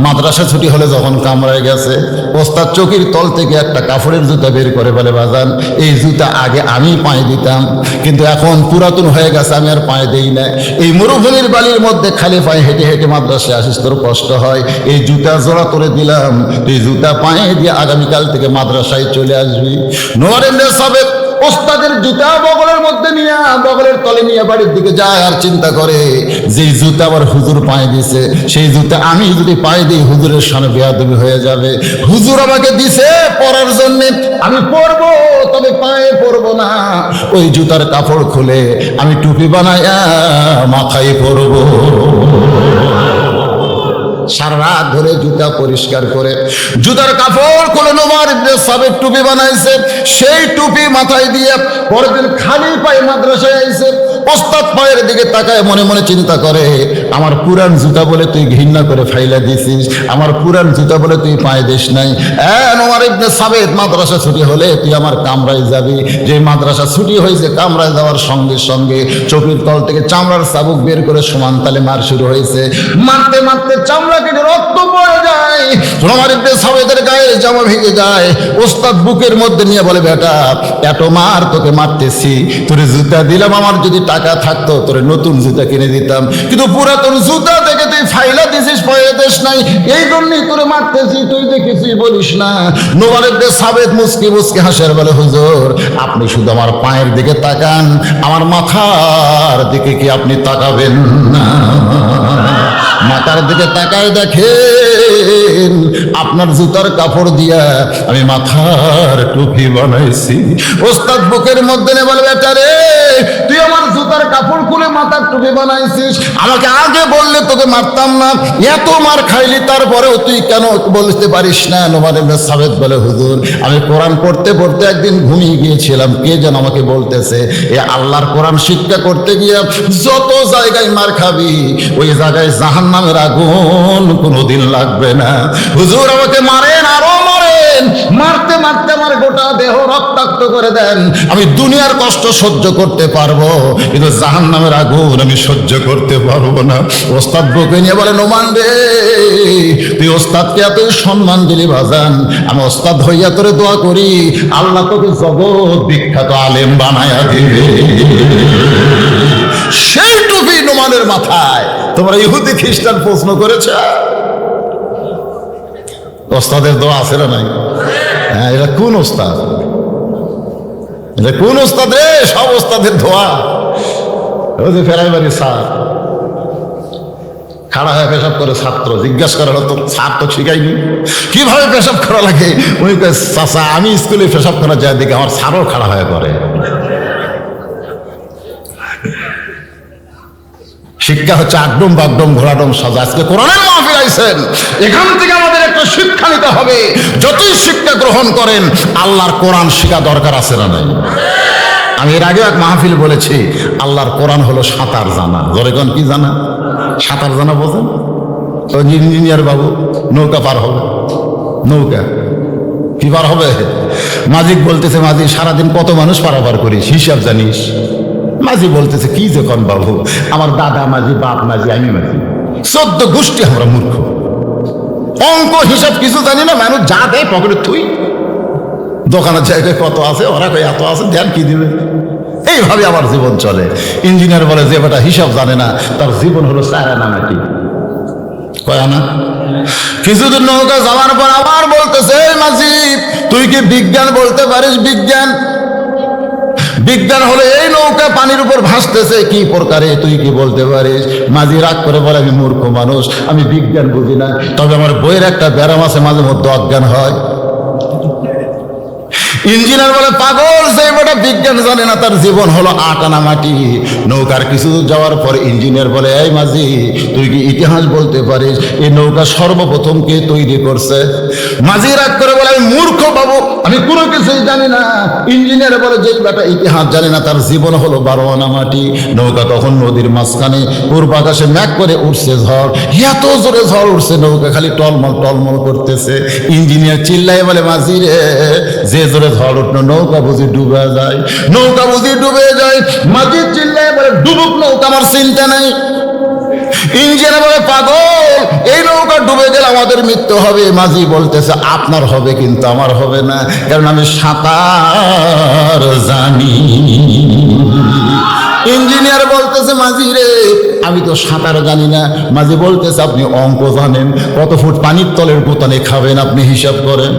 মাদ্রাসা ছুটি হলে যখন কামরায় গেছে, ওস্তাদ চৌকির তল থেকে একটা কাপড়ের জুতা বের করে বলে, বাজান এই জুতা আগে আমি পায়ে দিতাম, কিন্তু এখন পুরাতন হয়ে গেছে, আমি আর পায়ে দেই না। এই মরুভূমির বালির মধ্যে খালি পায়ে হেঁটে হেঁটে মাদ্রাসায় আসিস, তোর কষ্ট হয়, এই জুতা জোড়া করে দিলাম, তুই জুতা পায়ে দিয়ে আগামীকাল থেকে মাদ্রাসায় চলে আসবি। নোমান ইবনে সাবিত ওস্তাদের জুতা বগলের মধ্যে নিয়ে, বগলের তলে নিয়ে বাড়ির দিকে যায়, আর চিন্তা করে যে জুতা আবার হুজুর পায়ে দিছে, সেই জুতা আমি যদি পায়ে দিই হুজুরের সামনে বেয়াদবি হয়ে যাবে। হুজুর আমাকে দিছে পরার জন্য, আমি পরবো, তবে পায়ে পরবো না। ওই জুতার কাপড় খুলে আমি টুপি বানায়া মাথায় পরবো। সারা রাত ধরে জুতা পরিষ্কার করে জুতার কাপড় খুলে নোমান ইবনে সাবিত টুপি বানাইছে। সেই টুপি মাথায় দিয়ে পরের দিন খালি পায়ে মাদ্রাসায় আইছে। ওস্তাদ পায়ের দিকে তাকায়, মনে মনে চিন্তা করে, আমার পুরান জুতা বলে তুই ঘৃণা করে ফাইলা দিছিস, আমার পুরান জুতা বলে তুই পায়ে দিস নাই। নোমান ইবনে সাবিত, মাদ্রাসা ছুটি হলে তুই আমার কামরায় যাবি। যে মাদ্রাসা ছুটি হয়েছে, কামরায় যাওয়ার সঙ্গে সঙ্গে চোখের তল থেকে চামড়ার চাবুক বের করে সমান তালে মার শুরু হয়েছে। মারতে মারতে চামড়া কেটে রক্ত পড়ে যায়, নোমান ইবনে সাবিতের গায়ে জামা ভেঙে যায়। ওস্তাদ বুকের মধ্যে নিয়ে বলে, বেটা এত মার তোকে মারতেছি, তোরে জুতা দিলাম, আমার যদি টাকা থাকতো তোরে নতুন জুতা কিনে দিতাম, কিন্তু পুরাতন জুতা থেকে তুই ফাইলা দিছিস, পয়ে দেশ নাই, এই জন্যই তোরে মারতেছি, তুই যে কিছুই বলিস না। নোমান ইবনে সাবিত মুস্কি মুস্কি হাসের বলে, হুজুর আপনি শুধু আমার পায়ের দিকে তাকান, আমার মাথার দিকে কি আপনি তাকাবেন না? মাথার দিকে তাকায় দেখেন, আপনার জুতার কাপড় দিয়া আমি মাথার টুপি বানাইছি। ওস্তাদ বুকের মধ্যে নিয়ে বলে, বেটা রে, তুই আমার জুতার কাপড় খুলে মাথার টুপি বানাইছিস, আমাকে আগে বললে তোকে মারতাম না, এত মার খাইলি তারপরেও তুই কেন বলতে পারিস না? নোমান ইবনে সাবিত বলে, হুজুর আমি কোরআন পড়তে পড়তে একদিন ঘুমিয়ে গিয়েছিলাম, কে যেন আমাকে বলতেছে, এ আল্লাহর কোরআন শিক্ষা করতে গিয়ে যত জায়গায় মার খাবি, ওই জায়গায় জাহান্নামের আগুন কোনোদিন লাগবে না। হুজুর আমাকে মারেন, আরো মারেন, মারতে মারতে আমার গোটা দেহ রক্তাক্ত করে দেন, আমি দুনিয়ার কষ্ট সহ্য করতে পারবো, কিন্তু জাহান্নামের আগুন আমি সহ্য করতে পারবো না। ওস্তাদ বুকে নিয়ে বলে, নোমান রে, তুই ওস্তাদকে এত সম্মান দিলি বাজান, আমি ওস্তাদ হইয়া তোরে দোয়া করি, আল্লাহ তোকে জগৎ বিখ্যাত আলেম বানায়া দিবে। সেই টুপি নোমানের মাথায় তোমরা ইহুদি খ্রিস্টান প্রশ্ন করেছে, ওস্তাদের দোয়া আছে না নাই? হ্যাঁ, এটা কোন ওস্তাদ? এটা কোন ওস্তাদ রে? সব ওস্তাদের দোয়া। ওই যে ফেরাই বাড়ি স্যার খাড়া হয়ে পেশাব করে, ছাত্র জিজ্ঞাসা করা হতো, স্যার তো শিখাইনি কিভাবে পেশাব করা লাগে। উনি কয়, চাচা আমি স্কুলে পেশাব করা যায় দেখে আমার স্যারও খাড়া হয়ে করে। শিক্ষা হচ্ছে আগডম বাগডম ঘোড়াডম সাজা। আজকে কোরআনের মাহফিল আইছেন, এখান থেকে আমাদের একটা শিক্ষা নিতে হবে। যতই শিক্ষা গ্রহণ করেন, আল্লাহর কোরআন শিক্ষা দরকার আছে না নাই? আমি এর আগে এক মাহফিল বলেছি, আল্লাহর কোরআন হলো সাঁতার জানা। জোরেগণ কি জানা? সাঁতার জানা বোঝেন? ওই ইঞ্জিনিয়ার বাবু নৌকা পার হবে, নৌকা কি পার হবে? মাঝি বলতেছে, মাঝি সারাদিন কত মানুষ পারাপার করিস, হিসাব জানিস? মাঝি বলতেছে, কি যখন বাবু, আমার দাদা মাঝি, বাপ মাঝি, আমি মাঝি, 14 গোষ্ঠী আমরা মূর্খ, অঙ্ক হিসাব কিছু জানি না, মানুষ যা দেয় পকেটে তুই, দোকানের জায়গায় কত আছে, ওরা কই এত আছে, ধ্যান কি দিবে? এইভাবে আমার জীবন চলে। ইঞ্জিনিয়ার বলে, যে বেটা হিসাব জানে না, তার জীবন হলো 4 আনা মাটি। কয় আনা? কিছুদিন নৌকা যাওয়ার পর আবার বলতেছে, মাঝি তুই কি বিজ্ঞান বলতে পারিস? বিজ্ঞান বিজ্ঞান হলো এই নৌকা পানির উপর ভাসতেছে, কি প্রকারে তুই কি বলতে পারিস? মাঝি রাগ করে বলে, আমি মূর্খ মানুষ, আমি বিজ্ঞান বুঝি না, তবে আমার বইয়ের একটা ব্যারাম আছে, মাঝে মধ্যে অজ্ঞান হয়। ইঞ্জিনিয়ার বলে পাগল, যে বেটা বিজ্ঞান জানে না তার জীবন হলো আট আনা মাটি। নৌকার কিছু দূর যাওয়ার পরে ইঞ্জিনিয়ার বলে, এই মাঝি তুই কি ইতিহাস বলতে পারিস এই নৌকা সর্বপ্রথম কে তৈরি করছে? মাঝি রাগ করে বলে, আমি মূর্খ বাবু, আমি কোনো কিছুই জানি না। ইঞ্জিনিয়ার বলে, যে বেটা ইতিহাস জানে না তার জীবন হলো 12 আনা মাটি। নৌকা তখন নদীর মাঝখানে, পূর্ব আকাশে ম্যাঘ করে উঠছে ঝড়, এত জোরে ঝড় উঠছে নৌকা খালি টলমল টলমল করতেছে। ইঞ্জিনিয়ার চিল্লাই বলে, মাঝি রে, যে জোরে ঝড় উঠলো নৌকা বুঝি ডুবে যায়, নৌকা বুঝি ডুবে যায়। মাঝি চিল্লাই বলে, ডুবুক নৌকা, আমার চিন্তা নেই। ইঞ্জিনিয়ার বলে, পাগল, এই নৌকা ডুবে গেলে আমাদের মৃত্যু হবে। মাঝি বলতেছে, আপনার হবে কিন্তু আমার হবে না, কারণ আমি সাঁতার জানি। ইঞ্জিনিয়ার বলতেছে, মাঝি রে, আমি তো সাঁতার জানি না। মাঝি বলতেছে, আপনি অঙ্ক জানেন, কত ফুট পানির তলের বোতানে খাবেন আপনি হিসাব করেন।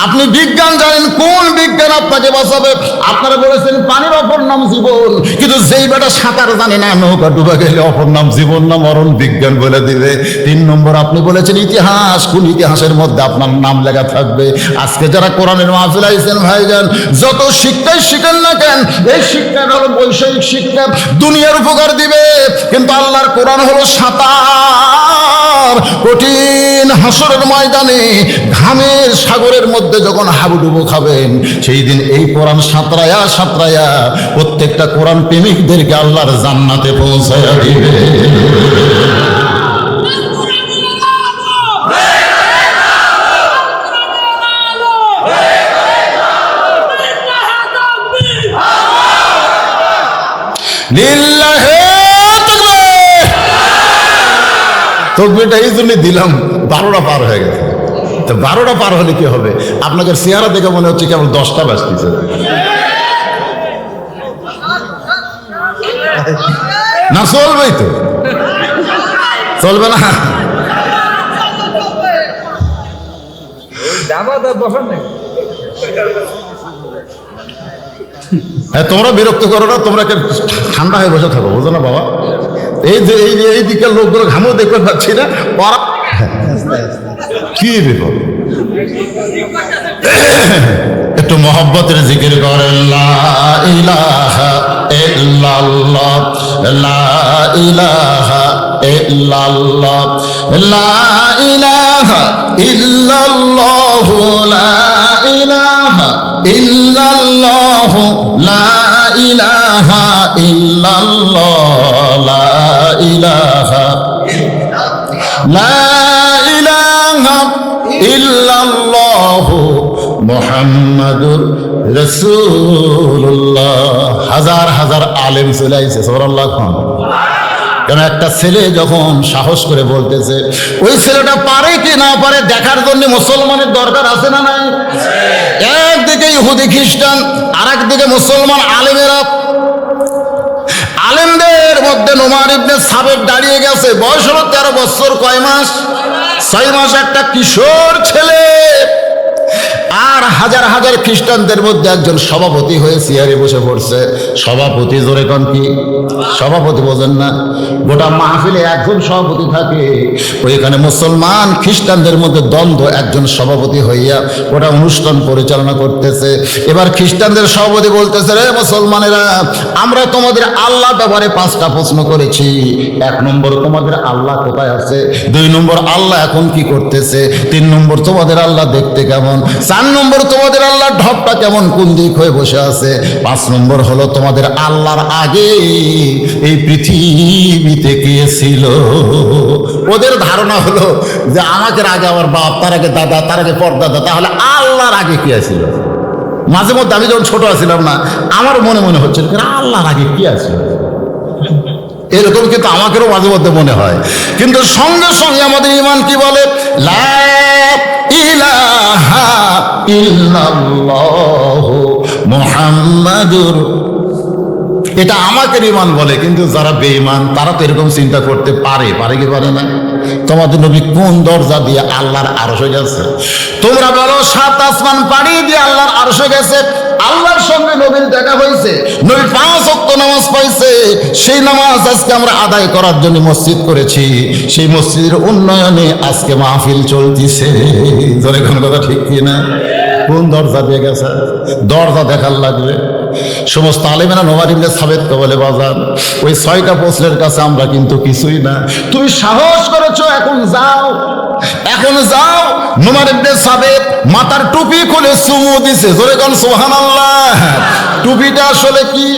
আপনি বিজ্ঞান জানেন, কোন বিজ্ঞান আপনাকে বাঁচাবে? আপনারা বলেছেন পানির অপর নাম জীবন, কিন্তু যেই বেটা সাঁতার জানে না, নৌকা ডুবে গেলে অপর নাম জীবন না মরণ বিজ্ঞান বলে দিবে। 3 নম্বর, আপনি বলেছেন ইতিহাস, কোন ইতিহাসের মধ্যে আপনার নাম লেখা থাকবে? আজকে যারা কোরআনের মাহফিল আইছেন ভাইজান, যত শিক্ষাই শিখেন না কেন, এই শিক্ষাটা হলো বৈষয়িক শিক্ষা, দুনিয়ার উপকার দিবে, কিন্তু আল্লাহর কোরআন হলো সাঁতার। কঠিন হাসরের ময়দানে ঘামের সাগরের মধ্যে যখন হাবুডুবু খাবেন, সেই দিন এই কোরআন সাঁতরায়া সাঁতরায়া প্রত্যেকটা কোরআন প্রেমিকদেরকে আল্লাহর জান্নাতে পৌঁছায়া দিবে। লিল্লাহি তাকবীর। তাকবীরটা এই জন্য দিলাম, 12টা পার হয়ে গেছে। তো 12টা পার হলে কি হবে? আপনাদের চেহারা দেখে মনে হচ্ছে কেবল 10টা বাজতেছে। না চলবেই তো, চলবে না? হ্যাঁ, তোমরা বিরক্ত করো না, তোমরা ঠান্ডা হয়ে বসে থাকো, বুঝো না বাবা? এই যে এই দিকের লোকগুলো ঘামও দেখতে পাচ্ছি না, কি বিপদ। একটু মহব্বতের জিকির করেন, লা ইলাহা ইল্লাল্লাহ, লা ইলাহা ইল্লাল্লাহ, লা ইলাহা ইল্লাল্লাহ, লা ইলাহা ইল্লাল্লাহ, লা ইলাহা ইল্লাল্লাহ, লা ইলাহা ইল্লাল্লাহ মুহাম্মাদুর রাসূলুল্লাহ। হাজার হাজার আলেম চলে আইছে, সুবহানাল্লাহ খান। কেন একটা ছেলে যখন সাহস করে বলতেছে, ওই ছেলেটা পারে কি না পারে দেখার জন্য মুসলমানের দরকার আছে না নাই? একদিকে ইহুদি খ্রিস্টান, আর একদিকে মুসলমান আলেমেরা। আলেমদের মধ্যে নোমান ইবনে সাবেক দাঁড়িয়ে গেছে, বয়স হলো 13 বছর, কয় মাস? 6 মাস। একটা কিশোর ছেলে। আর হাজার হাজার খ্রিস্টানদের মধ্যে একজন সভাপতি হয়ে চেয়ারে বসে পড়ছে। সভাপতি, জোরে কোন কি? সভাপতি বোঝেন না? গোটা মাহফিলে একজন সভাপতি থাকে, ওইখানে মুসলমান খ্রিস্টানদের মধ্যে দ্বন্দ্ব, একজন সভাপতি হইয়া ওটা অনুষ্ঠান পরিচালনা করতেছে। এবার খ্রিস্টানদের সভাপতি বলতেছে, রে মুসলমানেরা, আমরা তোমাদের আল্লাহ ব্যাপারে 5টা প্রশ্ন করেছি। 1 নম্বর, তোমাদের আল্লাহ কোথায় আছে? 2 নম্বর, আল্লাহ এখন কি করতেছে? 3 নম্বর, তোমাদের আল্লাহ দেখতে কেমন? 4 নম্বর, তোমাদের আল্লাহ ঢপটা কেমন, কোন দিক হয়ে বসে আছে? 5 নম্বর হলো, তোমাদের আল্লাহর আগে এই পৃথিবীতে কে ছিল? ওদের ধারণা হলো যে আমাদের আগে আমার বাপ, তার আগে দাদা, তার আগে পরদাদা, তাহলে আল্লাহর আগে কি ছিল? মাঝে মধ্যে আমি যখন ছোট ছিলাম না, আমার মনে মনে হচ্ছিল আল্লাহর আগে কি আছে, এরকম কিন্তু আমাকেও মাঝে মধ্যে মনে হয়। কিন্তু সঙ্গে সঙ্গে আমাদের ঈমান কি বলে? লা ইলাহা ইল্লাল্লাহ মুহাম্মাদুর। এটা আমাকে ঈমান বলে, কিন্তু যারা বেঈমান তারা তো এরকম চিন্তা করতে পারে কি পারে না? তোমাদের নবী কোন দরজা দিয়ে আল্লাহর আরশে গেছে? তোমরা বলো 7 আসমান পাড়ি দিয়ে আল্লাহর আরশে গেছে। আল্লাহর সঙ্গে নবীর দেখা হয়েছে, নবী 5 ওয়াক্ত নামাজ পাইছে। সেই নামাজ আজকে আমরা আদায় করার জন্য মসজিদ করেছি, সেই মসজিদের উন্নয়নে আজকে মাহফিল চলতেছে। ধরে কোন কথা ঠিক কি না? কোন দরজা দিয়ে গেছে? দরজা দেখার লাগবে। সমস্ত আলেমেরা নোমান ইবনে সাবিতকে বলে, বাজান ওই 6টা প্রশ্নের কাছে আমরা কিন্তু কিছুই না, তুমি সাহস করেছো, এখন যাও, এখন যাও। নোমান ইবনে সাবিত মাথার টুপি খুলে চুমু দিছে, জোরে কোন সুবহানাল্লাহ। টুপিটা আসলে কি?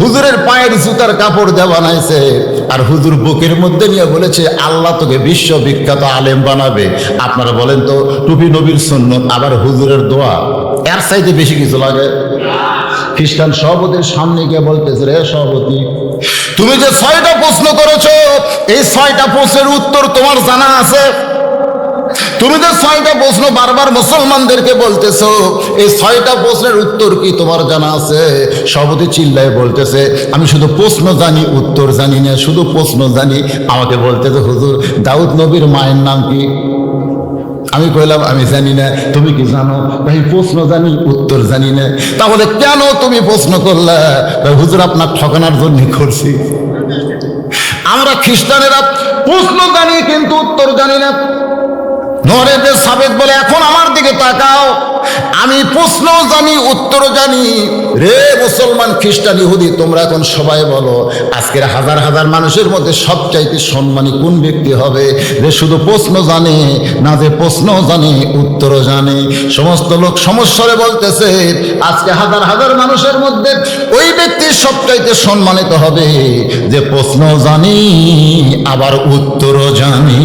হুজুরের পায়ের জুতার কাপড় দিয়ে বানাইছে। আর হুজুর বুকের মধ্যে নিয়ে বলেছে, আল্লাহ তোকে বিশ্ববিখ্যাত আলেম বানাবে। আপনারা বলেন তো, টুপি নবীর সুন্নত, আবার হুজুরের দোয়া, এর চাইতে বেশি কিছু লাগে? খ্রিস্টান সভাপতির সামনে গিয়ে বলতেছে, রে সভাপতি, তুমি যে 6টা প্রশ্ন করেছো, এই 6টা প্রশ্নের উত্তর তোমার জানা আছে? তুমি যে 6টা প্রশ্ন বারবার মুসলমানদেরকে বলতেছো, এই 6টা প্রশ্নের উত্তর কি তোমার জানা আছে? সভাপতি চিল্লায় বলতেছে, আমি শুধু প্রশ্ন জানি, উত্তর জানি না, শুধু প্রশ্ন জানি। আমাকে বলতেছে, হুজুর দাউদ নবীর মায়ের নাম কি? আমি কইলাম, আমি জানি না। তুমি কি জানো? ভাই প্রশ্ন জানি, উত্তর জানি না। তাহলে কেন তুমি প্রশ্ন করলা? হুজুর আপনার ঠকানোর জন্য করছি। আমরা খ্রিস্টানেরা প্রশ্ন জানি কিন্তু উত্তর জানি না। নোমান ইবনে সাবিত বলে, এখন আমার দিকে তাকাও, আমি প্রশ্ন জানি, উত্তর জানি। রে মুসলমান, খ্রিস্টান, ইহুদি, তোমরা এখন সবাই বলো, আজকের হাজার হাজার মানুষের মধ্যে সবচাইতে সম্মানী কোন ব্যক্তি হবে? যে শুধু প্রশ্ন জানে না, যে প্রশ্ন জানে, উত্তর জানে। সমস্ত লোক সমস্যারে বলতেছে, আজকে হাজার হাজার মানুষের মধ্যে ওই ব্যক্তি সবচাইতে সম্মানিত হবে যে প্রশ্ন জানি আবার উত্তরও জানি।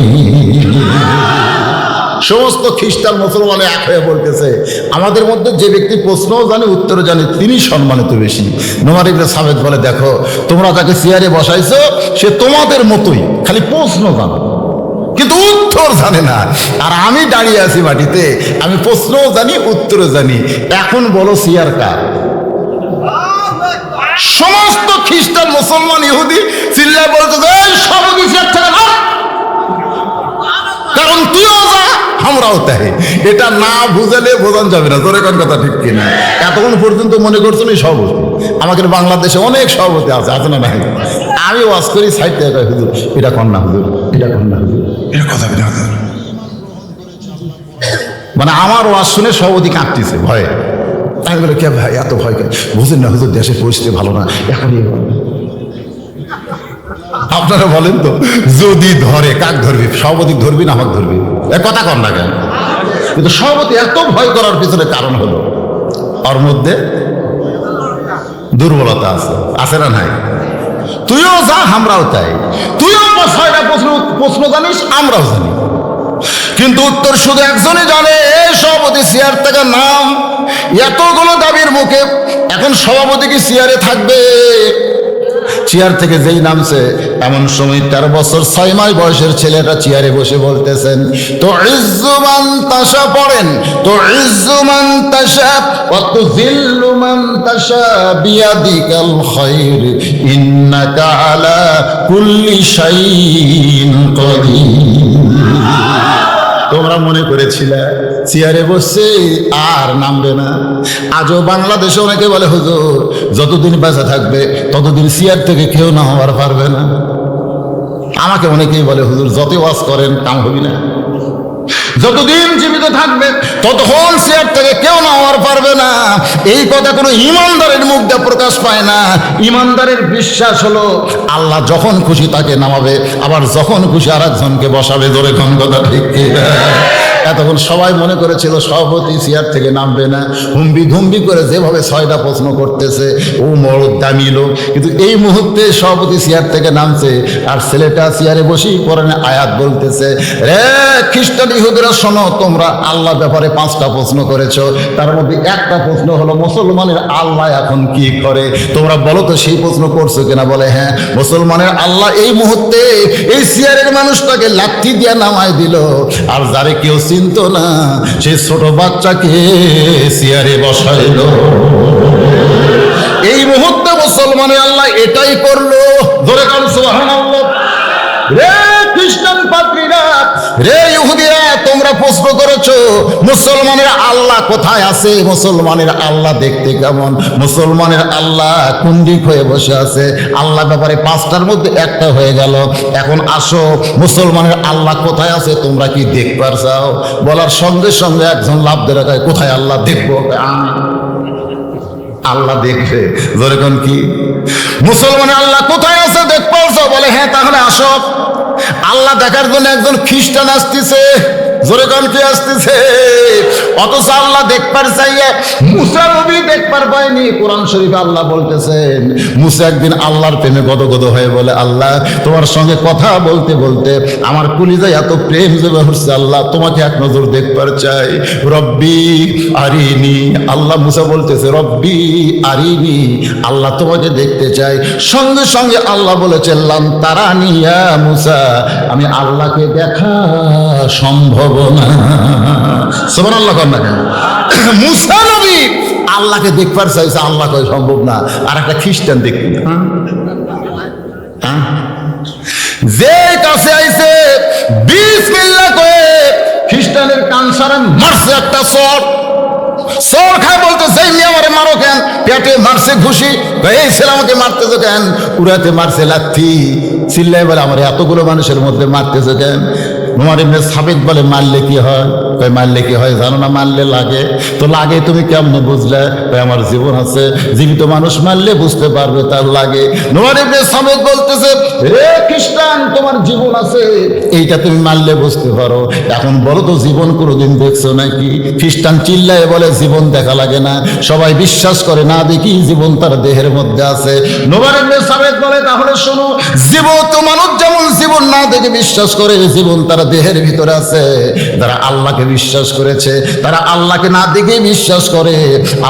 সমস্ত খ্রিস্টান মুসলমান এক হয়ে বলতেছে, আমাদের মধ্যে যে ব্যক্তি প্রশ্নও জানে, উত্তর জানে, তিনি সম্মানিত বেশি। নোমান ইবনে সাবিত বলে, দেখো তোমরা যাকে চেয়ারে বসাইছো, সে তোমাদের মতোই, খালি প্রশ্ন জানো কিন্তু উত্তর জানে না। আর আমি দাঁড়িয়ে আছি মাটিতে, আমি প্রশ্নও জানি, উত্তরও জানি। এখন বলো চেয়ার কার? সমস্ত খ্রিস্টান, মুসলমান, ইহুদি চিল্লায় বলতেছে, এই সভাপতি চেয়ার থেকে নাম, কারণ তুইও যা, আমরাও তাই। এটা না বুঝালে বোঝানো যাবে না, তোর এখন কথা ঠিক কিনা? এতক্ষণ পর্যন্ত মনে করছো না সভাপতি? আমাদের বাংলাদেশে অনেক সভাপতি আছে, আছে না নাই? আমি ওয়াজ করি, সাইড থেকে কয়, হুজুর এটা কর না, হুজুর এটা কর না, হুজুর এটা কথা বলে। মানে আমার ওয়াজ শুনে সভাপতি কাঁপতেছে ভয়ে। আমি বলে, কে ভাই এত ভয় কেন? বুঝেন না হুজুর, দেশের পরিস্থিতি ভালো না, এখনই আপনারা বলেন তো, যদি ধরে কাক ধরবি? সভাপতি ধরবি না আমাকে ধরবি? এ কথা কর না কেন? কিন্তু সভাপতি এত ভয় করার পিছনে কারণ হলো ওর মধ্যে দুর্বলতা আছে, আছে না নাই? তুইও যা, আমরাও তাই। তুইও 6টা প্রশ্ন জানিস, আমরাও জানি, কিন্তু উত্তর শুধু একজনই জানে। এই সভাপতি চেয়ার থেকে নাম, এতগুলো দাবির মুখে এখন সভাপতি কি চেয়ারে থাকবে? চেয়ার থেকে যেই নামছে, এমন সময় 13 বছর 6 মাস বয়সের ছেলেটা চেয়ারে বসে বলতেছেন, তো ইজ্জুমান তাশা, পড়েন, তো ইজ্জুমান তাশা ওয়া তুযিল্লু মান তাশা বিয়াদিকাল খায়র ইন্নাকা আলা কুল্লি শাইইন কাদির। তোমরা মনে করেছিলে চেয়ারে বসছে আর নামবে না? আজও বাংলাদেশে অনেকে বলে, হুজুর যতদিন বেঁচে থাকবে ততদিন চেয়ার থেকে কেউ নামাবার পারবে না। আমাকে অনেকেই বলে, হুজুর যতই ওয়াজ করেন কাম হবি না, যতদিন জীবিত থাকবে ততক্ষণ চেয়ার থেকে কেউ নামাবার পারবে না। এই কথা কোনো ইমানদারের মুখ দিয়ে প্রকাশ পায় না। ইমানদারের বিশ্বাস হলো, আল্লাহ যখন খুশি তাকে নামাবে, আবার যখন খুশি আর একজনকে বসাবে। ধরে কোন কথা ঠিক কিনা? এতক্ষণ সবাই মনে করেছিল সভাপতি চেয়ার থেকে নামবে না, হুম্বি ঘুম্বি করে যেভাবে 6টা প্রশ্ন করতেছে, ও বড় দামি লোক। কিন্তু এই মুহূর্তে সভাপতি চেয়ার থেকে নামছে, আর ছেলেটা চেয়ারে বসেই কোরআনে আয়াত বলতেছে, রে খ্রিস্টান, ইহুদিরা শোনো, তোমরা আল্লাহ ব্যাপারে 5টা প্রশ্ন করেছো, তার মধ্যে একটা প্রশ্ন হলো মুসলমানের আল্লাহ এখন কি করে? তোমরা বলো তো সেই প্রশ্ন করছো কিনা? বলে হ্যাঁ, মুসলমানের আল্লাহ এই মুহূর্তে এই চেয়ারের মানুষটাকে লাঠি দিয়ে নামায় দিল, আর যারে কেউ চিন্ত না সেই ছোট বাচ্চাকে চেয়ারে বসাইল। এই মুহূর্তে মুসলমানের আল্লাহ এটাই করলো। ধরে কারণ সুবহানাল্লাহ। রে খ্রিস্টান পাদ্রীরা, রে ইহুদিরা, তোমরা প্রশ্ন করেছো মুসলমানের আল্লাহ কোথায় আছে, মুসলমানের আল্লাহ দেখতে কেমন, মুসলমানের আল্লাহ কোন দিক হয়ে বসে আছে। আল্লাহ ব্যাপারে পাঁচটার মধ্যে একটা হয়ে গেল। এখন আসো, মুসলমানের আল্লাহ কোথায় আছে তোমরা কি দেখবার চাও? বলার সঙ্গে সঙ্গে একজন লাভ দিয়ে রাখায়, কোথায় আল্লাহ দেখবো? আল্লাহ দেখবে যেরকম কি মুসলমানের আল্লাহ কোথায় আছে দেখবার চাও? বলে হ্যাঁ, তাহলে আসো। আল্লাহ দেখার জন্য একজন খ্রিস্টান আসতেছে, জোরে কোন কি আসতেছে? অথচ আল্লাহ দেখবার চাইয়ে মুসা নবী দেখবার পায়নি। কোরআন শরীফে আল্লাহ বলতেছেন, মুসা একদিন আল্লাহর প্রেমে গদগদ হয়ে বলে, আল্লাহ তোমার সঙ্গে কথা বলতে বলতে আমার কলিজায় এত প্রেম জমে হচ্ছে, আল্লাহ তোমাকে এক নজর দেখবার চাই। রব্বি আরিনি, আল্লাহ মুসা বলতেছে রব্বি আরিনি, আল্লাহ তোমাকে দেখতে চাই। সঙ্গে সঙ্গে আল্লাহ বলেছেন লান তারানি ইয়া মুসা, আমি আল্লাহকে দেখা সম্ভব না। সুবহানাল্লাহ। কর না কেন? মুসা নবী আল্লাহকে দেখবার চাইছে, আল্লাহ কয় সম্ভব না। আর একটা খ্রিস্টান দেখবি যে কাছে আইছে বিসমিল্লাহ কয়ে খ্রিস্টানের কান সারে মারছে একটা চট। চোর খায় বলতেছে আমারে মারো কেন? পেটে মারছে ঘুষি। এই ছেলে আমাকে মারতেছে কেন? উড়াতে মারছে লাথি। চিল্লাই বলে আমার এতগুলো মানুষের মধ্যে মারতেছে কেন? উমর ইবনে সাবিত বলে মারলে কি হয়? কয় মারলে কি হয় জানো না? মারলে লাগে। তো লাগে তুমি কেমনে বুঝলে? কয় আমার জীবন আছে, জীবিত মানুষ মারলে বুঝতে পারবে তার লাগে। উমর ইবনে সাবিত বলতেছে হে খ্রিস্টান, তোমার জীবন আছে, এইটা তুমি মারলে বুঝতে পারো। এখন বলো তো জীবন কোনোদিন দেখছো নাকি? খ্রিস্টান চিল্লায় বলে জীবন দেখা লাগে না, সবাই বিশ্বাস করে না দেখি জীবন তার দেহের মধ্যে আছে। উমর ইবনে সাবিত বলে তাহলে শোনো, জীবিত মানুষ যেমন জীবন না দেখে বিশ্বাস করে, জীবন তার দেহের ভিতরে আছে। যারা আল্লাহকে বিশ্বাস করেছে, তারা আল্লাহকে না দেখে বিশ্বাস করে।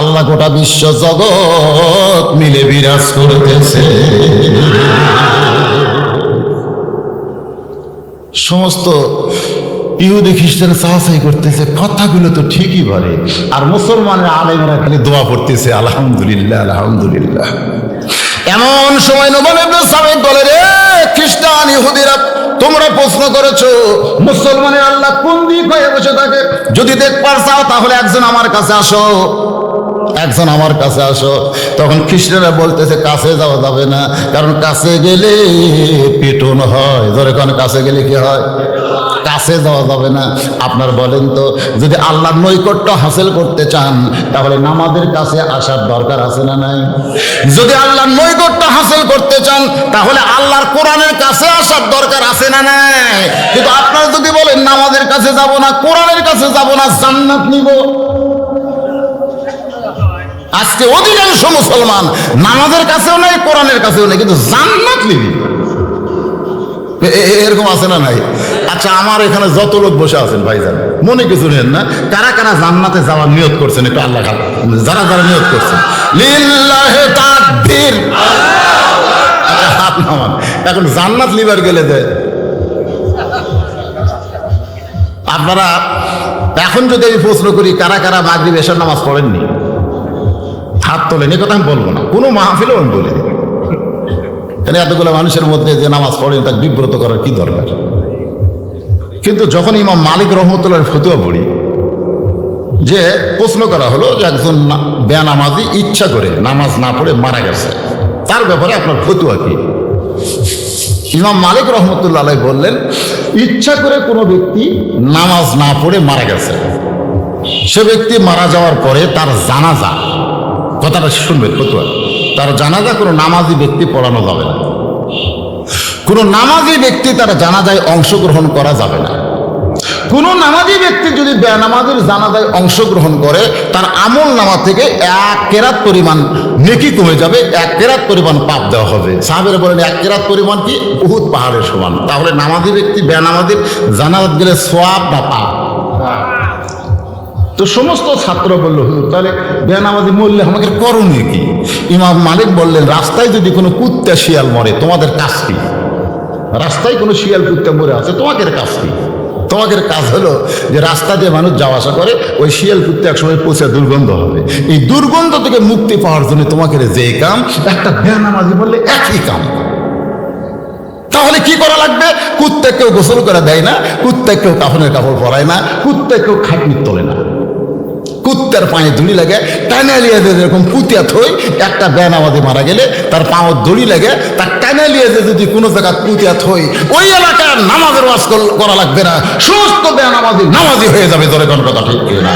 আল্লাহ গোটা বিশ্ব জগৎ মিলে বিরাজ করতেছে। সমস্ত ইহুদি খ্রিস্টান চাহাচাই করতেছে, কথাগুলো তো ঠিকই বলে, আর মুসলমানের আলেমরা খালি দোয়া পড়তেছে আলহামদুলিল্লাহ আলহামদুলিল্লাহ। এমন সময় নবী ইবনে সাবিত বলে রে খ্রিস্টান ইহুদিরা, তোমরা প্রশ্ন করেছো মুসলমানের আল্লাহ কোন দিক হয়ে বসে থাকে, যদি দেখবার চাও তাহলে একজন আমার কাছে আসো, একজন আমার কাছে আসো। তখন খ্রিস্টানরা বলতেছে কাছে যাওয়া যাবে না, কারণ কাছে গেলে পিটন হয়। ধরে কোন কাছে গেলে কি হয়? কাছে যাওয়া যাবে না। আপনার বলেন তো, যদি আল্লাহর নৈকট্য হাসিল করতে চান তাহলে নামাজের কাছে আসার দরকার আছে না নাই? যদি আল্লাহর নৈকট্য হাসিল করতে চান তাহলে আল্লাহর কোরআনের কাছে আসার দরকার আছে না নাই? কিন্তু আপনারা যদি বলেন নামাজের কাছে যাব না, কোরআনের কাছে যাব না, জান্নাত নিব। আজকে অধিকাংশ মুসলমান নামাজের কাছেও নাই, কোরআনের কাছেও নাই, কিন্তু জান্নাত নিবি। এরকম আছে না নাই? আচ্ছা, আমার এখানে যত লোক বসে আছেন ভাইজান, মনে কিছু নেন না, কারা কারা জান্নাতে যাওয়ার নিয়ত করছেন? একটু আল্লাহ যারা যারা নিয়ত করছেন লিল্লাহি তাকবীর, হাত নামান। এখন জান্নাত লিবার গেলে দেয় আপনারা। এখন যদি আমি প্রশ্ন করি কারা কারা মাগরিব এশার নামাজ পড়েননি, হাত তোলেন। এ কথা আমি বলবো না, কোনো মাহফিলেও আমি বলি না। কেন এতগুলো মানুষের মধ্যে যে নামাজ পড়ে তাকে বিব্রত করার কি দরকার? কিন্তু যখন ইমাম মালিক রহমতুল্লাহর ফতোয়া পড়ি, যে প্রশ্ন করা হলো যে একজন বেনামাজি ইচ্ছা করে নামাজ না পড়ে মারা গেছে, তার ব্যাপারে আপনার ফতোয়া কি? ইমাম মালিক রহমতুল্লাহ বললেন, ইচ্ছা করে কোনো ব্যক্তি নামাজ না পড়ে মারা গেছে, সে ব্যক্তি মারা যাওয়ার পরে তার জানাজা, কথাটা শুনবে ফতোয়া, তার জানাজা কোনো নামাজি ব্যক্তি পড়ানো যাবে না। কোনো নামাজি ব্যক্তি তার জানাজায় অংশগ্রহণ করা যাবে না। কোনো নামাজি ব্যক্তি যদি বেনামাজির জানাজায় অংশগ্রহণ করে, তার আমল নামা থেকে 1 কেরাত পরিমাণ নেকি কমে যাবে, 1 কেরাত পরিমাণ পাপ দেওয়া হবে। সাহাবেরা বলেন 1 কেরাত পরিমাণ কি? উহুদ পাহাড়ের সমান। তাহলে নামাজি ব্যক্তি বেনামাজির জানাজাত গেলে সওয়াব না পাপ? তো সমস্ত ছাত্র বলল, হুজুর তাহলে বেনামাজি মরলে আমাদের করণীয় কি? ইমাম মালিক বললেন, রাস্তায় যদি কোনো কুত্তা শিয়াল মরে, তোমাদের কাজ কি? রাস্তায় কোনো শিয়াল কুত্তা মরে আছে, তোমাদের কাজ কি? তোমাদের কাজ হলো যে রাস্তা দিয়ে মানুষ যাওয়া আসা করে, ওই শিয়াল কুত্তা একসময় পৌঁছে দুর্গন্ধ হবে, এই দুর্গন্ধ থেকে মুক্তি পাওয়ার জন্য তোমাকে যে কাম, একটা বেনামাজি বললে একই কাম। তাহলে কি করা লাগবে? কুত্তে কেউ গোসল করে দেয় না, কুত্তে কেউ কাফনের কাপড় পরায় না, কুত্তে কেউ খাটনি তোলে না। কুত্তার পায়ে দড়ি লাগে, টানা লিয়ে যেরকম পুতিয়া থই, একটা বেনামাজি মারা গেলে তার পাঁও দড়ি লাগে, তার টানা লিয়ে যদি কোনো জায়গায় পুতিয়া থই, ওই এলাকার নামাজের ওয়াজ করা লাগবে না, সমস্ত বেনামাজি নামাজি হয়ে যাবে। ধরে কোন কথা ঠিক না?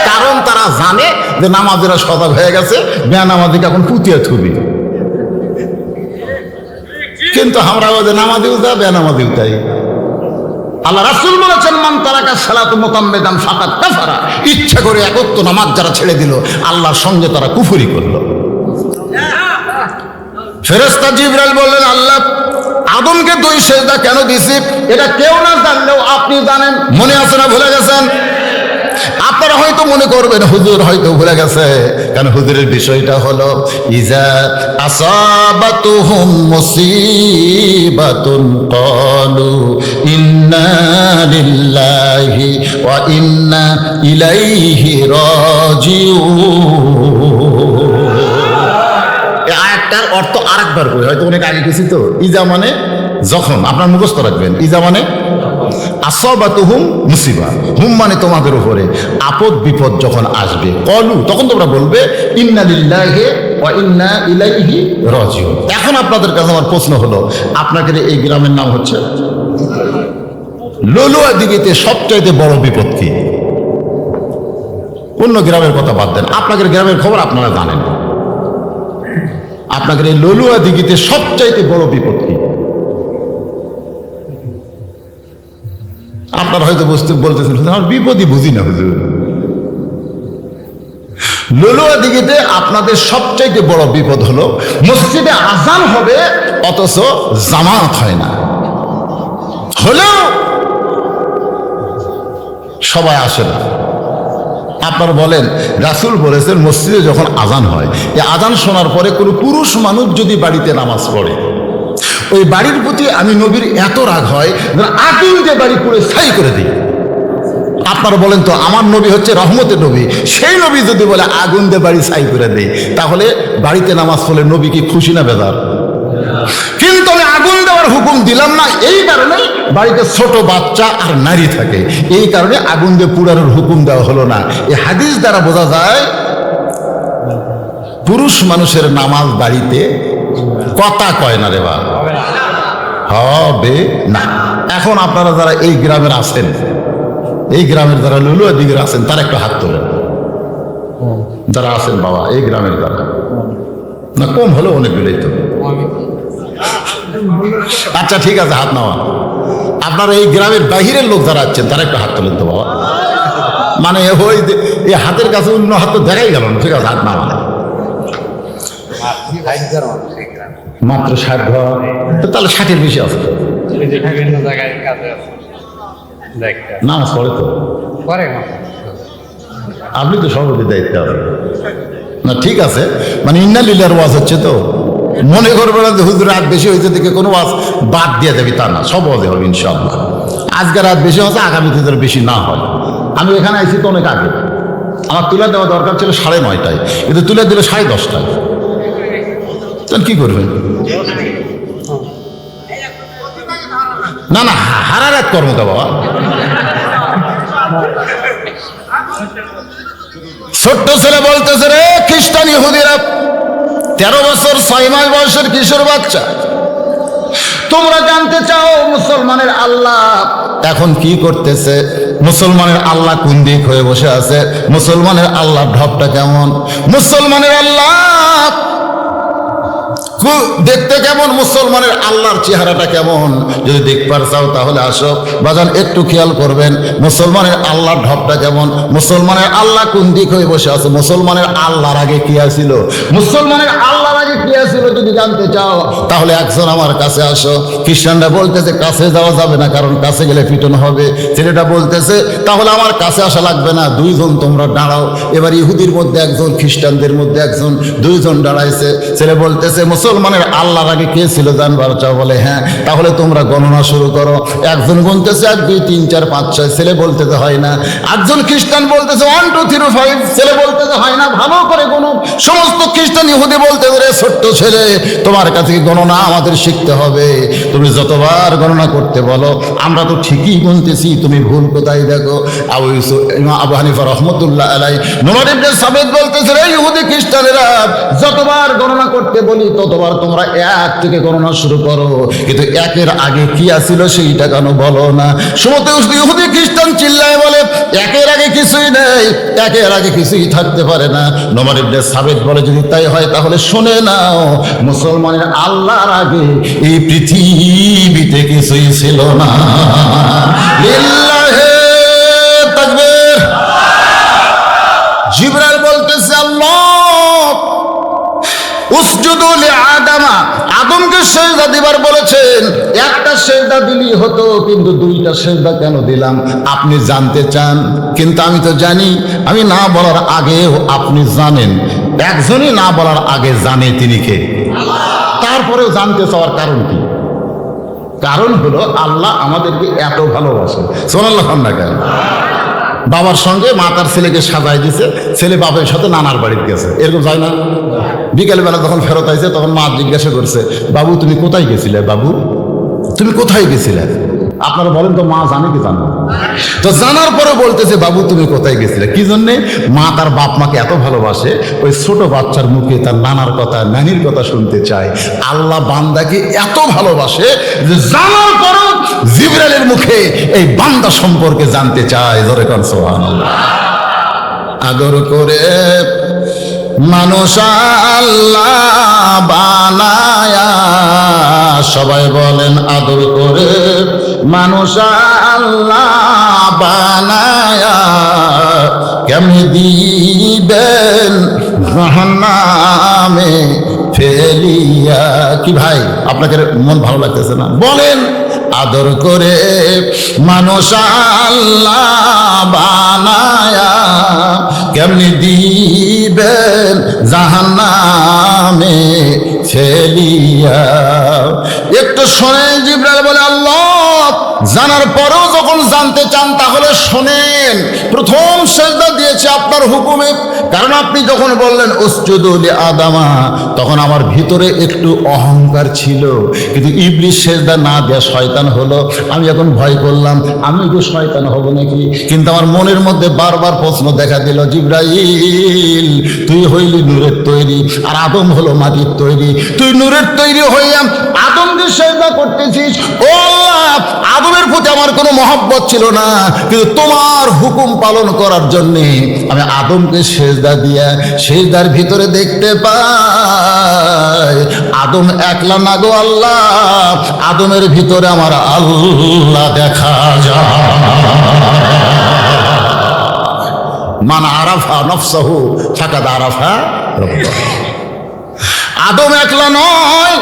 কারণ তারা জানে যে নামাজিরা সজাগ হয়ে গেছে, বেনামাজিকে এখন পুতিয়া থুবি। কিন্তু আমরা ওই যে নামাজিও যা, বেনামাজিও তাই। আল্লাহ রাসূল বলেছেন, মান তারাকা সালাতু মুতাম্মিদান ফাকাদ কাফারা। ইচ্ছা করে একত্র নামাজ যারা ছেড়ে দিল, আল্লাহর সঙ্গে তারা কুফরি করলো। ফেরেশতা জিবরাইল বললেন, আল্লাহ আদমকে 2 সেজদা কেন দিছি? এটা কেউ না জানলেও আপনি জানেন। মনে আছে না ভুলে গেছেন? আপনারা হয়তো মনে করবেন হুজুর হয়তো ভুলে গেছে, কারণ হুজুরের বিষয়টা হলো ইজা আসাবাতুহুম মুসিবাতুন ক্বালু ইন্না লিল্লাহি ওয়া ইন্না ইলাইহি রাজিউন। এই আয়াতটার অর্থ আরেকবার কই, হয়তো অনেক আগে গেছি তো। ইজা মানে যখন, আপনার মুখস্থ রাখবেন। ইজা মানে আসাবাতুহুম মুসিবা, হুম মানে তোমাদের উপরে আপদ বিপদ যখন আসবে, কলু তখন তোমরা বলবে ইন্না লিল্লাহি ওয়া ইন্না ইলাইহি রাজিউন। এখন আপনাদের কাছে আমার প্রশ্ন হলো, আপনাদের এই গ্রামের নাম হচ্ছে ললুয়া দিঘিতে সবচাইতে বড় বিপদ কি? অন্য গ্রামের কথা বাদ দেন, আপনাদের গ্রামের খবর আপনারা জানেন। আপনাদের এই ললুয়া দিঘিতে সবচাইতে বড় বিপদ কি? আপনারা হয়তো বলতেছেন আমার বিপদই বুঝি না হুজুর। ললুয়া দিঘিতে আপনাদের সবচাইতে বড় বিপদ হলো মসজিদে আজান হবে অথচ জামাত হয় না, হলেও সবাই আসে না। আপনারা বলেন রাসূল বলেছেন মসজিদে যখন আজান হয়, এই আজান শোনার পরে কোনো পুরুষ মানুষ যদি বাড়িতে নামাজ পড়ে, ওই বাড়ির প্রতি আমি নবীর এত রাগ হয় আগুন দিয়ে বাড়ি পুরো ছাই করে দিই। আপনারা বলেন তো আমার নবী হচ্ছে রহমতের নবী, সেই নবী যদি বলে আগুন দিয়ে বাড়ি ছাই করে দেয়, তাহলে বাড়িতে নামাজ পড়লে নবী কি খুশি না বেজার? কিন্তু আমি আগুন দেওয়ার হুকুম দিলাম না, এই কারণে বাড়িতে ছোট বাচ্চা আর নারী থাকে, এই কারণে আগুন দিয়ে পুরানোর হুকুম দেওয়া হলো না। এই হাদিস দ্বারা বোঝা যায় পুরুষ মানুষের নামাজ বাড়িতে কথা কয় না রে বা, হবে না। এখন আপনারা যারা এই গ্রামের আছেন, এই গ্রামের যারা ললুয়া দিঘির আছেন, তারা একটু হাত তোলেন। যারা আছেন বাবা এই গ্রামের যারা, না কম হলেও অনেকগুলোই তো। আচ্ছা ঠিক আছে, হাত নামান। আপনারা এই গ্রামের বাহিরের লোক যারা আছেন তারা একটু হাত তোলেন তো বাবা। মানে ওই এই হাতের কাছে অন্য হাত তো দেখাই গেল না। ঠিক আছে, হাত নামান। মাত্র 60 ঘর, তাহলে 60-এর বেশি আছে। নামাজ পড়ে তো, আপনি তো সভাপতির দায়িত্ব হবে না। ঠিক আছে, মানে ইন্না লিল্লাহির ওয়াজ হচ্ছে তো, মনে করবে না যে হুজুর রাত বেশি হয়েছে দেখে কোনো ওয়াজ বাদ দিয়ে দেবে, তা না, সব ওয়াজে হবে ইনশাআল্লাহ। আজকে রাত বেশি হচ্ছে, আগামীতে যেন বেশি না হয়। আমি এখানে আইছি তো অনেক আগে, আমার তুলে দেওয়া দরকার ছিল 9:30টায়, কিন্তু তুলে দিলে 10:30টায়। কি করবেন? না না, হারারাত কর্ম তো বাবা। ছোট্ট ছেলে বলতেছে, রে খ্রিস্টান ইহুদিরা, 13 বছর 6 মাস বয়সের কিশোর বাচ্চা, তোমরা জানতে চাও মুসলমানের আল্লাহ এখন কি করতেছে? মুসলমানের আল্লাহ কোন দিক হয়ে বসে আছে? মুসলমানের আল্লাহ ঢপটা কেমন? মুসলমানের আল্লাহ দেখতে কেমন? মুসলমানের আল্লাহর চেহারাটা কেমন? যদি দেখবার চাও তাহলে আসো বাজান, একটু খেয়াল করবেন মুসলমানের আল্লাহর ঢপটা কেমন, মুসলমানের আল্লাহ কোন দিক হয়ে বসে আছে, মুসলমানের আল্লাহর আগে কি আছিল, মুসলমানের আল্লাহর আগে কি আছিল যদি জানতে চাও তাহলে একজন আমার কাছে আসো। খ্রিস্টানরা বলতেছে কাছে যাওয়া যাবে না, কারণ কাছে গেলে পিটন হবে। ছেলেটা বলতেছে তাহলে আমার কাছে আসা লাগবে না, 2 জন তোমরা দাঁড়াও। এবার ইহুদির মধ্যে একজন, খ্রিস্টানদের মধ্যে একজন, 2 জন দাঁড়াইছে। ছেলে বলতেছে মুসলমানের আল্লাহর আগে কে ছিল জানবার চাও? বলে হ্যাঁ। তাহলে তোমরা গণনা শুরু করো। একজন গুনতেছে 1 2 3 4 5 6, ছেলে বলতেছে হয় না। একজন খ্রিস্টান বলতেছে 1 2 3 5, ছেলে বলতেছে হয় না। ভালো করে গুনো। সমস্ত খ্রিস্টান ইহুদি বলতেছে রে ছোট্ট ছেলে, তোমার কাছে গণনা আমাদের শিখতে হবে। তুমি যতবার গণনা করতে বলো আমরা তো ঠিকই গুনতেছি, তুমি ভুল কোথায় দেখো। আবু হানিফা রহমতুল্লাহ আলাইহি নোমান ইবনে সাবিত বলতেছে, এই ইহুদি খ্রিস্টানেরা যতবার গণনা করতে বলি ততবার তোমরা এক থেকে গণনা শুরু করো, কিন্তু একের আগে কি আছিল সেইটা কেন বলো না? সমস্ত ইহুদি খ্রিস্টান চিল্লায় বলে একের আগে কিছুই নেই, একের আগে কিছুই থাকতে পারে না। নোমান ইবনে সাবিত বলে যদি তাই হয় তাহলে শুনে নাও, মুসলমানের আল্লাহর আগে এই পৃথিবীতে কিছুই ছিল না। লিল্লাহে তাকবীর। জিবরাইল বলতেছে আল্লাহ উসজুদু লিআদামা, আদমকে সিজদা দিবার বলেছেন, একটা সিজদা দিলেই হতো, কিন্তু দুইটা সিজদা কেন দিলাম আপনি জানতে চান? কিন্তু আমি তো জানি, আমি না বলার আগেও আপনি জানেন। একজনই না বলার আগে জানে, তিনি কে? তারপরেও জানতে চাওয়ার কারণ কি? কারণ হলো আল্লাহ আমাদেরকে এত ভালোবাসে। সুবহানাল্লাহ না কেন? বাবার সঙ্গে মা তার ছেলেকে সাজাই দিছে, ছেলে বাবার সাথে নানার বাড়িতে গেছে, এরকম যায় না? বিকেলবেলা যখন ফেরত আইছে তখন মা জিজ্ঞাসা করছে, বাবু তুমি কোথায় গেছিলে? বাবু তুমি কোথায় গেছিলে? আপনারা বলেন তো, মা জানে কি জানো? তো জানার পরে বলতেছে, বাবু তুমি কোথায় গেছিলে? কি জন্যে? মা তার বাপ মাকে এত ভালোবাসে, ওই ছোট বাচ্চার মুখে তার নানার কথা নানির কথা শুনতে চায়। আল্লাহ বান্দাকে এত ভালোবাসে যে জানার পরও জিবরাইলের মুখে এই বান্দা সম্পর্কে জানতে চায়। জোরে কোন সুবহানাল্লাহ। আদর করে মানুষ আল্লাহ বানায়া, সবাই বলেন আদর করে মানুষ আল্লাহ বানায়া, কেমনি দিবেন জাহান্নামে ফেলিয়া। কি ভাই আপনাকে মন ভালো লাগতেছে না? বলেন আদর করে মানুষ আল্লাহ বানায়া, কেমনি দিবেন জাহান্নামে ফেলিয়া। একটু শোনেন, জিবরাইল বলে আল্লাহ জানার পরেও যখন জানতে চান তাহলে শোনেন। প্রথম সিজদা দিয়েছে আপনার হুকুমে, কারণ আপনি যখন বললেন উসজুদু লিআদামা, তখন আমার ভিতরে একটু অহংকার ছিল, কিন্তু ইবলিস সিজদা না দেয়া শয়তান হলো। আমি এখন ভয় করলাম আমি তো শয়তান হব নাকি, কিন্তু আমার মনের মধ্যে বারবার প্রশ্ন দেখা দিল, জিবরাইল তুই হইলি নূরের তৈরি আর আদম হলো মাটির তৈরি, তুই নূরের তৈরি হইয়া আদমকে সিজদা করতেছিস। ও আল্লাহ, আদমের প্রতি আমার কোনো মহব্বত ছিল না, কিন্তু তোমার হুকুম পালন করার জন্য আমি আদমকে সিজদা দিয়া সিজদার ভিতরে দেখতে পাই আদম একলা না গো আল্লাহ, আদমের ভিতরে আমার আল্লাহ দেখা যায়। মান আরাফা নফসাহু ফাকাদ আরাফা রাব্বাহু। আদম একলা নয়,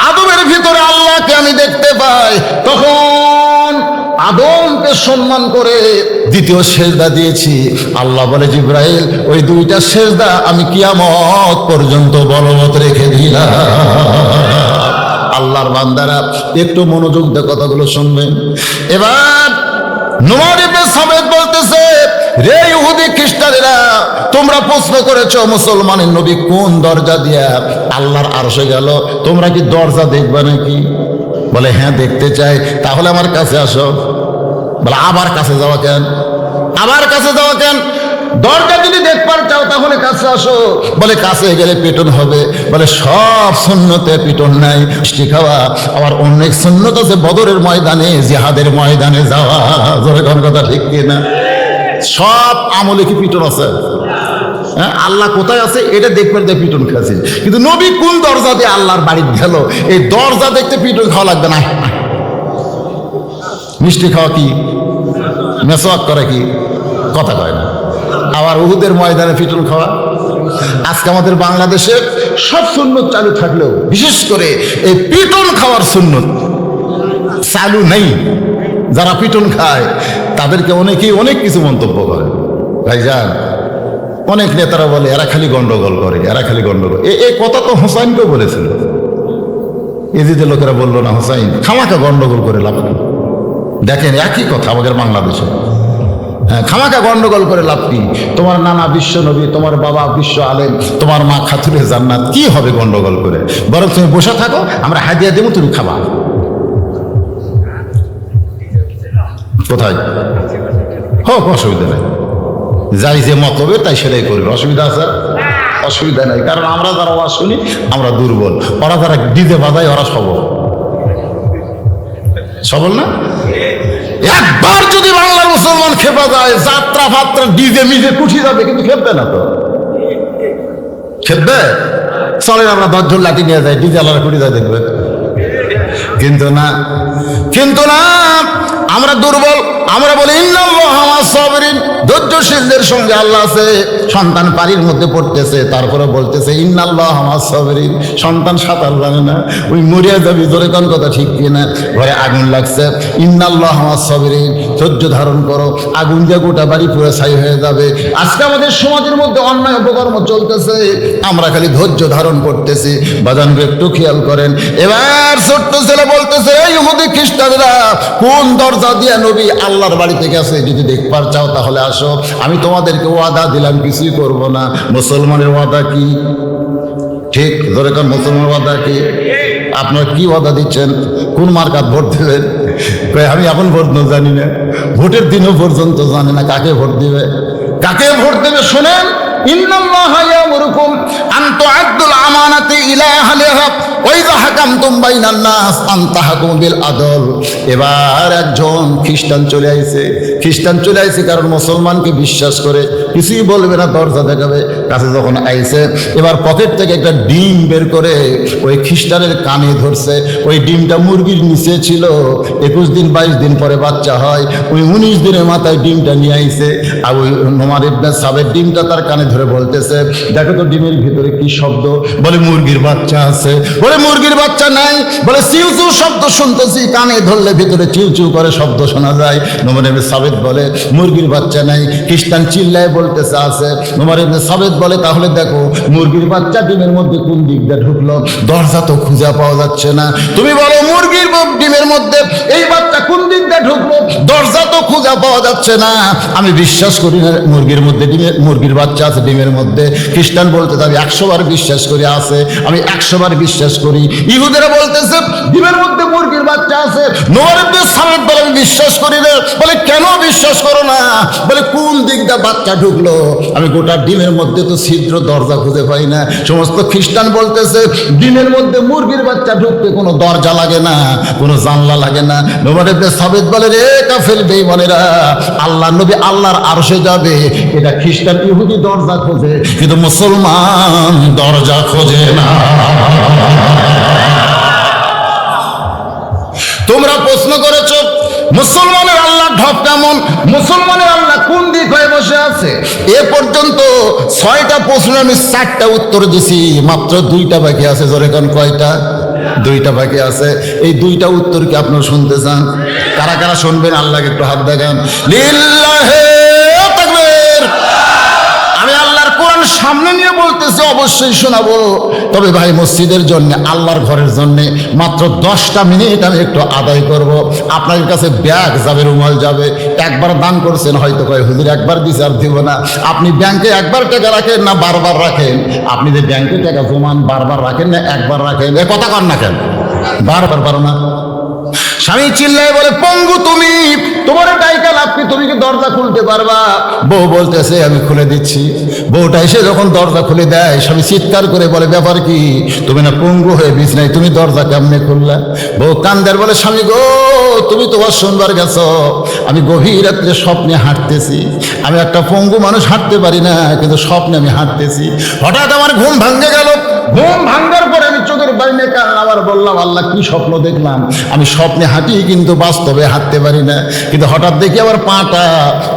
আদমের ভিতরে আল্লাহকে আমি দেখতে পাই। তখন আদমকে সম্মান করে দ্বিতীয় সিজদা দিয়েছি। আল্লাহ বলে, জিবরাইল ওই দুইটা সিজদা আমি কিয়ামত পর্যন্ত বলবৎ রেখে দিলাম। আল্লাহর বান্দারা একটু মনোযোগ দিয়ে কথাগুলো শুনবেন। এবার নোমান ইবনে সাবিত বলতেছে, রে ইহুদি খ্রিস্টানেরা, তোমরা প্রশ্ন করেছো মুসলমানের নবী কোন দরজা দিয়া আল্লাহর আরশে গেল, তোমরা কি দরজা দেখবা নাকি? বলে হ্যাঁ দেখতে চাই। তাহলে আমার কাছে আসো। বলে আবার কাছে যাওয়া কেন? আবার কাছে যাওয়া কেন? দরজা যদি দেখবার চাও তাহলে কাছে আসো। বলে কাছে গেলে পিটন হবে। বলে সব সুন্নতে পিটন নাই, মিষ্টি খাওয়া। আবার অনেক সুন্নত আছে, বদরের ময়দানে জিহাদের ময়দানে যাওয়া। জোরে কোন কথা ঠিক কিনা? সব আমলে কি পিটন আছে? হ্যাঁ, আল্লাহ কোথায় আছে এটা দেখবার দিয়ে পিটন খাচ্ছে, কিন্তু নবী কোন দরজা দিয়ে আল্লাহর বাড়িতে গেল এই দরজা দেখতে পিটন খাওয়া লাগবে না। মিষ্টি খাওয়া কি, মেসওয়াক করে কি, কথা কয় না। আবার উহুদের ময়দানে পিটন খাওয়া। আজকে আমাদের বাংলাদেশে সব সুন্নত চালু থাকলেও বিশেষ করে এই পিটন খাওয়ার সুন্নত চালু নেই। যারা পিটন খায় তাদেরকে অনেকেই অনেক কিছু মন্তব্য করে। ভাইজান, অনেক নেতারা বলে এরা খালি গন্ডগোল করে, এরা খালি গন্ডগোল। এই কথা তো হোসাইনকেও বলেছিল। এজিদের লোকেরা বললো না হোসাইন খামাখা গন্ডগোল করে লাভ নেই। দেখেন একই কথা আমাদের বাংলাদেশে। হ্যাঁ, খামাকা গন্ডগোল করে লাভ কি? তোমার নানা বিশ্ব নবী, তোমার বাবা বিশ্ব আলেম, তোমার মা খাতুরে জান্নাত, কি হবে গন্ডগোল করে? বরং তুমি বসে থাকো, আমরা হাদিয়া দেবো, তুমি খাবা। কোথায় হোক, অসুবিধা নেই, যাই যে মতবে তাই সেটাই করবে, অসুবিধা আছে? অসুবিধা নেই, কারণ আমরা যারা ওয়াজ শুনি আমরা দুর্বল, ওরা যারা ডিজে বাজায় ওরা সবল। সবল না? একবার যদি বাংলার মুসলমান খেপা যায়, যাত্রা ফাত্রা ডিজে মিজে কুঠি যাবে, কিন্তু খেপবে না তো। খেপবে? চলেন আমরা 10 জন লাঠি নিয়ে যাই, ডিজে আলাদা কুঠি যায়, দেখবে। কিন্তু না, কিন্তু না, আমরা দুর্বল। আমরা বলি ইন্নাল্লাহা মা'আস সাবিরিন, ধৈর্যশীলদের সঙ্গে আল্লাহ আছে। সন্তান পানির মধ্যে পড়তেছে, তারপরে বলতেছে ইন্নাল্লাহা মা'আস সাবিরিন। সন্তান সাঁতার জানে না, ওই মরিয়া যাবি, জোরে কোন কথা ঠিক কিনা? ঘরে আগুন লাগছে, ইন্নাল্লাহা মা'আস সাবিরিন, ধৈর্য ধারণ করো, আগুন দিয়ে গোটা বাড়ি পুরো ছাই হয়ে যাবে। আজকে আমাদের সমাজের মধ্যে অন্যায় অপকর্ম চলতেছে, আমরা খালি ধৈর্য ধারণ করতেছি। বাজানকে একটু খেয়াল করেন। এবার ছোট্ট ছেলে বলতেছে, এই ইহুদি খ্রিস্টানরা কোন দরজা দিয়ে নবী আল্লাহর বাড়িতে গেছে, যদি দেখবার চাও তাহলে আসো, আমি তোমাদেরকে ওয়াদা দিলাম কিছুই করব না। মুসলমানের ওয়াদা কি? ঠিক ধরে কারণ মুসলমানের ওয়াদা কি? আপনারা কি ওয়াদা দিচ্ছেন? কোন মার্কাত ভোট দেবেন? আমি এখন ভোট জানি না, ভোটের দিনও পর্যন্ত জানি না কাকে ভোট দিবে, কাকে ভোট দেবে। শোনেন, ইন্নাল্লাহা ইয়ামুরুকুম আন তুআদ্দুল আমানাতি ইলা আহলিহা ওয়া ইযা হাকামতুম বাইনান নাস আন তাহকুমু বিল আদল। এবার একজন খ্রিস্টান চলে আইছে, খ্রিস্টান চলে আইছে কারণ মুসলমানকে বিশ্বাস করে, কিছুই বলবে না, দরজা দেখাবে। কাছে যখন আইছে, এবার পকেট থেকে একটা ডিম বের করে ওই খ্রিস্টানের কানে ধরছে। ওই ডিমটা মুরগির নিচে ছিল, 21 দিন 22 দিন পরে বাচ্চা হয়। ওই 19 দিনের মাথায় ডিমটা নিয়ে আইছে, আর ওই নোমান ইবনে সাবের ডিমটা তার কানে ধরে বলতেছে, দেখো তো ডিমের ভিতরে কি শব্দ? বলে মুরগির বাচ্চা আছে। বলে মুরগির বাচ্চা নাই। বলে চিউচু শব্দ শুনতেছি, কানে ধরলে ভিতরে চিউচু করে শব্দ শোনা যায়। নোমান ইবনে সাবেদ বলে মুরগির বাচ্চা নাই। খ্রিস্টান চিল্লায় বলতেছে আছে। নোমান ইবনে সাবেদ বলে তাহলে দেখো মুরগির বাচ্চা ডিমের মধ্যে কোন দিক দিয়ে ঢুকলো, দরজা তো খুঁজে পাওয়া যাচ্ছে না। তুমি বলো মুরগির ডিমের মধ্যে এই বাচ্চা কোন দিক দিয়ে ঢুকলো, দরজা তো খুঁজে পাওয়া যাচ্ছে না। আমি বিশ্বাস করি না মুরগির মধ্যে মুরগির বাচ্চা আছে ডিমের মধ্যে। খ্রিস্টান বলতে আমি 100 বার বিশ্বাস করি আছে, আমি 100 বার বিশ্বাস করি। ইহুদিরা বলতেছে ডিমের মধ্যে মুরগির বাচ্চা আছে। নোমান ইবনে সাবেদ বলে আমি বিশ্বাস করি না। বলে কেন বিশ্বাস করো না? বলে কোন দিক দিয়ে বাচ্চা ঢুকলো, আমি গোটা ডিমের মধ্যে তো ছিদ্র, দরজা খুঁজে পাই না। সমস্ত খ্রিস্টান বলতেছে ডিমের মধ্যে মুরগির বাচ্চা ঢুকতে কোনো দরজা লাগে না, কোনো জানলা লাগে না। নোমান ইবনে সাবেদ বলে রে কাফের বেঈমানেরা, আল্লাহ নবী আল্লাহর আরশে যাবে, এটা খ্রিস্টান ইহুদি দরজা খোঁজে, কিন্তু মুসলমান দরজা খোঁজে না। তোমরা প্রশ্ন করেছ মুসলমানের আল্লাহ ঢপ কেমন, মুসলমানের আল্লাহ কোন দিক হয়ে বসে আছে? এ পর্যন্ত 6টা প্রশ্ন আমি 4টা উত্তর দিছি, মাত্র 2টা বাকি আছে। জোরে কোন কয়টা? 2টা বাকি আছে। এই 2টা উত্তর কি আপনারা শুনতে চান? কারা কারা শুনবেন আল্লাহকে একটু হাত দেখান। লিল্লাহি তাকবীর। আমি আল্লাহর কোরআন সামনে নিয়ে বলতেছি, অবশ্যই শোনাবো। তবে ভাই মসজিদের জন্য, আল্লাহর ঘরের জন্য মাত্র 10টা মিনিট আমি একটু আদায় করব। আপনার কাছে ব্যাগ যাবে, রুমাল যাবে। একবার দান করছেন, হয়তো কয় হুজুর একবার দিছে আর দিব না। আপনি ব্যাংকে একবার টাকা রাখেন না বারবার রাখেন? আপনি যে ব্যাংকে টাকা জমান বারবার রাখেন না একবার রাখেন? এ কথা কন না কেন? বারবার পারো না? স্বামী চিল্লায় বলে পঙ্গু তুমি, তোমার ডাইকা লাভকি, তুমি কি দরজা খুলতে পারবা? বউ বলতেছে আমি খুলে দিচ্ছি। বউটা এসে যখন দরজা খুলে দেয়, স্বামী চিৎকার করে বলে ব্যাপার কি, তুমি না পঙ্গু হয়ে বিছনায়, তুমি দরজা কেমনে খুললা? বউ কান্দার বলে স্বামী গো, তুমি তো শুনবার গেছো, আমি গভীর রাত্রে স্বপ্নে হাঁটতেছি। আমি একটা পঙ্গু মানুষ, হাঁটতে পারি না, কিন্তু স্বপ্নে আমি হাঁটতেছি। হঠাৎ আমার ঘুম ভাঙে গেল। ঘুম ভাঙ্গার পরে আমি চোখের বাইরে কান আবার বললাম আল্লাহ কি স্বপ্ন দেখলাম? আমি স্বপ্নে হাঁটি কিন্তু বাস্তবে হাঁটতে পারি না। কিন্তু হঠাৎ দেখি আবার পাটা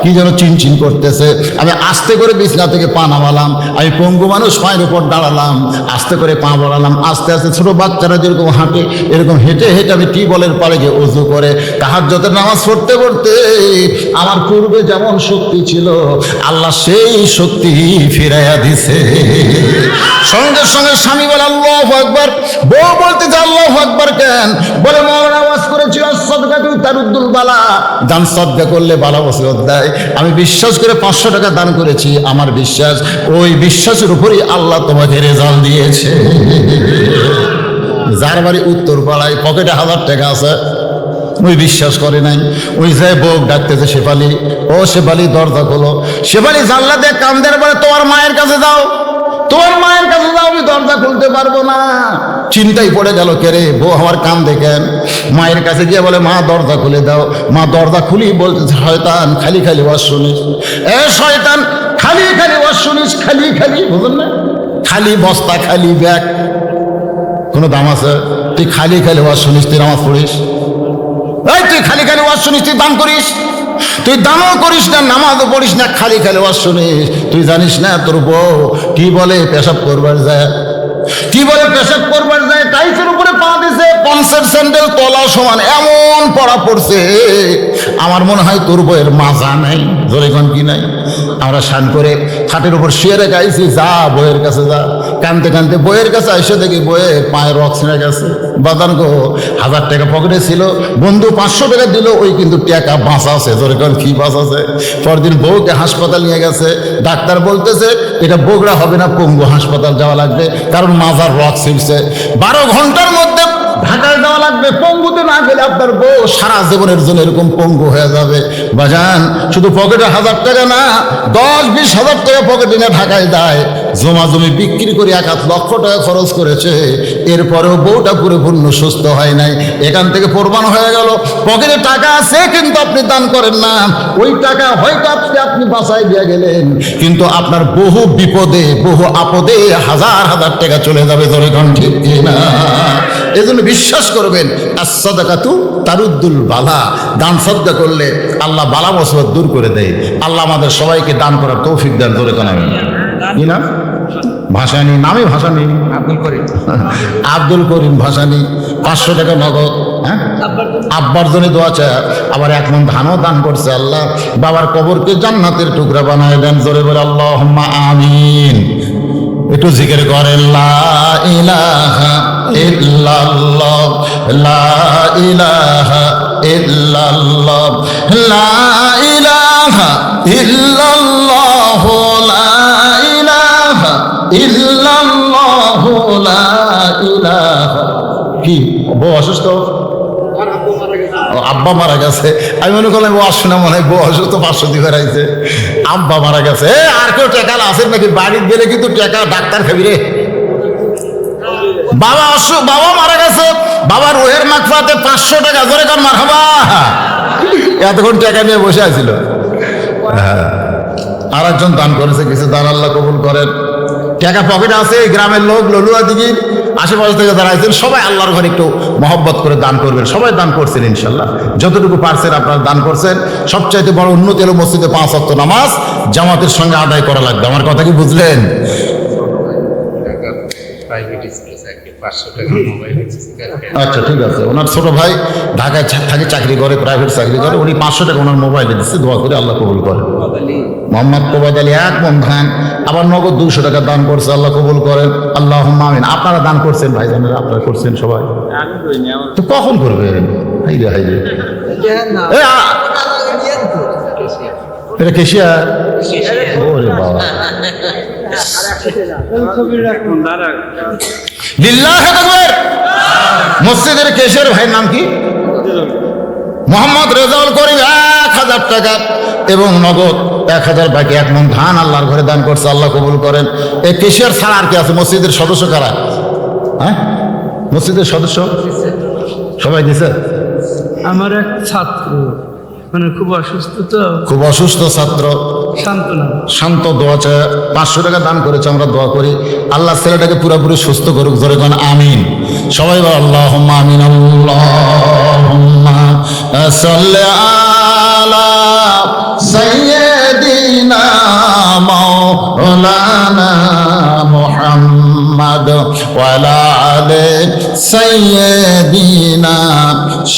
কি যেন চিনচিন করতেছে। আমি আস্তে করে বিছনা থেকে পা নামালাম। আমি পঙ্গু মানুষ, পায়ের উপর দাঁড়ালাম, আস্তে করে পা বাড়ালাম। আস্তে আস্তে ছোট বাচ্চারা যেরকম হাঁটে এরকম হেঁটে হেঁটে আমি টিউবওয়েলের পাড়ে গিয়ে অজু করে তাহাজ্জুদের নামাজ পড়তে পড়তে আমার পূর্বে যেমন শক্তি ছিল আল্লাহ সেই শক্তি ফিরাইয়া দিছে। সঙ্গে সঙ্গে স্বামী বলে আল্লাহু আকবার। বউ বলতে যে আল্লাহু আকবার কেন? বলে মওলানা আওয়াজ করেছিল আস-সাদাকাতু তারুদ্দুল বালা, দান সদকা করলে বালা মুসিবত দেয়। আমি বিশ্বাস করে 500 টাকা দান করেছি, আমার বিশ্বাস ওই বিশ্বাসের উপরই আল্লাহ তোমাকে রেজাল্ট দিয়েছে। যার বাড়ি উত্তর পাড়ায়, পকেটে 1000 টাকা আছে, ওই বিশ্বাস করে নাই, ওই যে বউ ডাকতেছে শেফালি, ও শেফালি দরজা খোলো। শেফালি জানলা দিয়ে কান্দের পরে তোমার মায়ের কাছে যাও, তোমার মায়ের কাছে যাও, আমি দরজা খুলতে পারবো না। চিন্তাই পড়ে গেল, কে রে বউ আমার কান দেখেন। মায়ের কাছে গিয়ে বলে মা দরজা খুলে দাও। মা দরজা খুলি বলতেছে শয়তান খালি খালি ওয়াজ শুনিস, এ শয়তান খালি খালি ওয়াজ শুনিস, খালি খালি, বুঝলেন না, খালি বস্তা খালি ব্যাগ, কোনো দাম আছে? তুই খালি খালি ওয়াজ শুনিস, তুই নামাজ পড়িস? এই তুই খালি খালি ওয়াজ শুনিস, তুই দান করিস? তুই দানও করিস না, নামাজও পড়িস না, খালি খালি ওয়াজ শুনিস। তুই জানিস না তোর বউ কি বলে পেশাব করবার যায়, কি বলে পেশাব করবার যায়, টাইসের উপরে পা দিছে, 50 স্যান্ডেল তলা সমান এমন পড়া পড়ছে, আমার মনে হয় তোর বইয়ের মাজা নাই, জোরে কোন কি নাই। আমরা স্নান করে খাটের উপর শুয়ে রেখে আইছি, যা বইয়ের কাছে যা, কানতে কানতে বইয়ের কাছে এসে দেখি বইয়ের পায়ে রক ছিঁড়ে গেছে। বাদান গো 1000 টাকা পকেটে ছিল, বন্ধু 500 টাকা দিল, ওই কিন্তু টাকা বাঁচা আছে, জোরে কোন কি বাঁচা আছে। পরদিন বউকে হাসপাতাল নিয়ে গেছে, ডাক্তার বলতেছে এটা বগুড়া হবে না, পঙ্গু হাসপাতাল যাওয়া লাগবে, কারণ মাজার রক ছিঁড়ছে। 12 ঘন্টার মধ্যে ঢাকায় যাওয়া লাগবে, পঙ্গুতে না গেলে আপনার বউ সারা জীবনের জন্য এরকম পঙ্গু হয়ে যাবে। বাজান শুধু পকেটে 1000 টাকা না, 10-20 হাজার টাকা পকেটে নিয়ে ঢাকায় দেয়, জমা জমি বিক্রি করে 1 লক্ষ টাকা খরচ করেছে, এরপরেও বউটা পরিপূর্ণ সুস্থ হয় নাই। এখান থেকে প্রমাণ হয়ে গেল পকেটে টাকা আছে কিন্তু আপনি দান করেন না, ওই টাকা হয়তো আপনি বাঁচাই দিয়ে গেলেন, কিন্তু আপনার বহু বিপদে বহু আপদে হাজার হাজার টাকা চলে যাবে, ধরে কোন ঠিক না? এজন্য বিশ্বাস করবেন, আস-সাদাকাতু তারুদ্দুল বালা, দান সদকা করলে আল্লাহ বালা মুসিবত দূর করে দেয়। আল্লাহ আমাদের সবাইকে দান করার তৌফিক দান করে কোন কি না ভাসানি, নামে ভাসানি, আব্দুল করিম ভাসানি, 500 টাকা নগদ, হ্যাঁ, আব্বার জন্য দোয়া চায়, আবার 1 মণ ধানও দান করছে। আল্লাহ বাবার কবরকে জান্নাতের টুকরা বানায় দেন, জোরে বলে আল্লাহুম্মা আমিন। একটু জিকির করেন, লা ইলাহা ইল্লাল্লাহ, লা ইলাহা ইল্লাল্লাহ, লা ইলাহা ইল্লাল্লাহ, লা ইলাহা ইল্লাল্লাহ, লা ইলাহা। কি বউ অসুস্থ? আব্বা মারা গেছে। আমি মনে করলাম ও আসুন, মনে হয় বউ অসুস্থ, 500 দিয়ে বেড়াইছে, আব্বা মারা গেছে। আর কেউ টাকা আছে নাকি? বাড়ি গেলে কিন্তু টাকা ডাক্তার খাবি রে। বাবা অসুখ, বাবা মারা গেছে, বাবার রুহের মাগফিরাতে 500 টাকা, জোরে কার মারহাবা। এতক্ষণ টাকা নিয়ে বসে আছিল। হ্যাঁ, আর একজন দান করেছে, কিছু দান আল্লাহ কবুল করেন। টাকা পকেটে আছে, গ্রামের লোক ললুয়া দিঘির আশেপাশে থেকে যারা আছেন সবাই আল্লাহর ঘরে একটু মহব্বত করে দান করবেন। সবাই দান করছেন ইনশাল্লাহ, যতটুকু পারছেন আপনারা দান করছেন। সবচাইতে বড় উন্নতি হলো মসজিদে 5 ওয়াক্ত নামাজ জামাতের সঙ্গে আদায় করা লাগবে। আমার কথা কি বুঝলেন? আচ্ছা ঠিক আছে, ওনার ছোট ভাই ঢাকায় থাকে, চাকরি করে, প্রাইভেট চাকরি করে, উনি 500 টাকা ওনার মোবাইলে দিচ্ছে, দোয়া করে আল্লাহ কবুল করে। মোহাম্মদ কোবাদ আলী 1 মণ ধান, আবার নগদ 200 টাকা দান করছে, আল্লাহ কবুল করেন, আল্লাহুম্মা আমিন। আপনারা দান করছেন ভাইজানেরা, আপনারা করছেন সবাই, তো কখন করবেন? হাইরে হাইরে, এটা কেশিয়া, ওরে বাবা, লিল্লাহি তাকবীর। মসজিদের কেশের ভাইয়ের নাম কি? মোহাম্মদ রেজাউল করিম, 1000 টাকা এবং নগদ 1000, বাকি 1 মণ ধান আল্লাহর ঘরে দান করছে, আল্লাহ কবুল করেন। এই কেশিয়ার ছাড়া আর কি আছে? মসজিদের সদস্য কারা? হ্যাঁ, মসজিদের সদস্য সবাই দিছে। আমার এক ছাত্র, মানে খুব অসুস্থ, তো খুব অসুস্থ ছাত্র, শান্ত, দোয়া চায়, 500 টাকা দান করেছে, আমরা দোয়া করি আল্লাহ ছেলেটাকে পুরোপুরি সুস্থ করুক, ধরে কোন আমিন। সবাই বল আল্লাহুম্মা আমিন। আল্লাহুম্মা সাল্লি আলা সাইয়্যিদিনা মাওলানা মুহাম্মদ ওয়া আলা আলি সাইয়্যিদিনা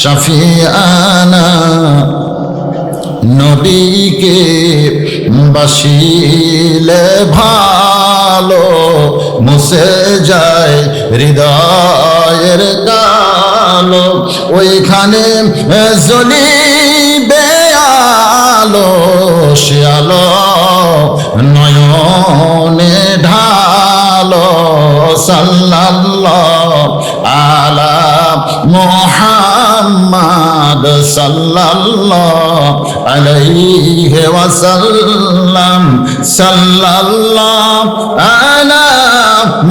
শাফিআনা। নবীকে বাসিলে ভালো মুছে যায় হৃদয়ের কালো, ওইখানে জ্বলিবে আলো, সে আলো নয়নে ঢালো। সাল্লাল্লাহু আলা মুহাম্মাদ সাল্লাল্লাহু আলাইহি ওয়াসাল্লাম। সাল্লাল্লাহু আলা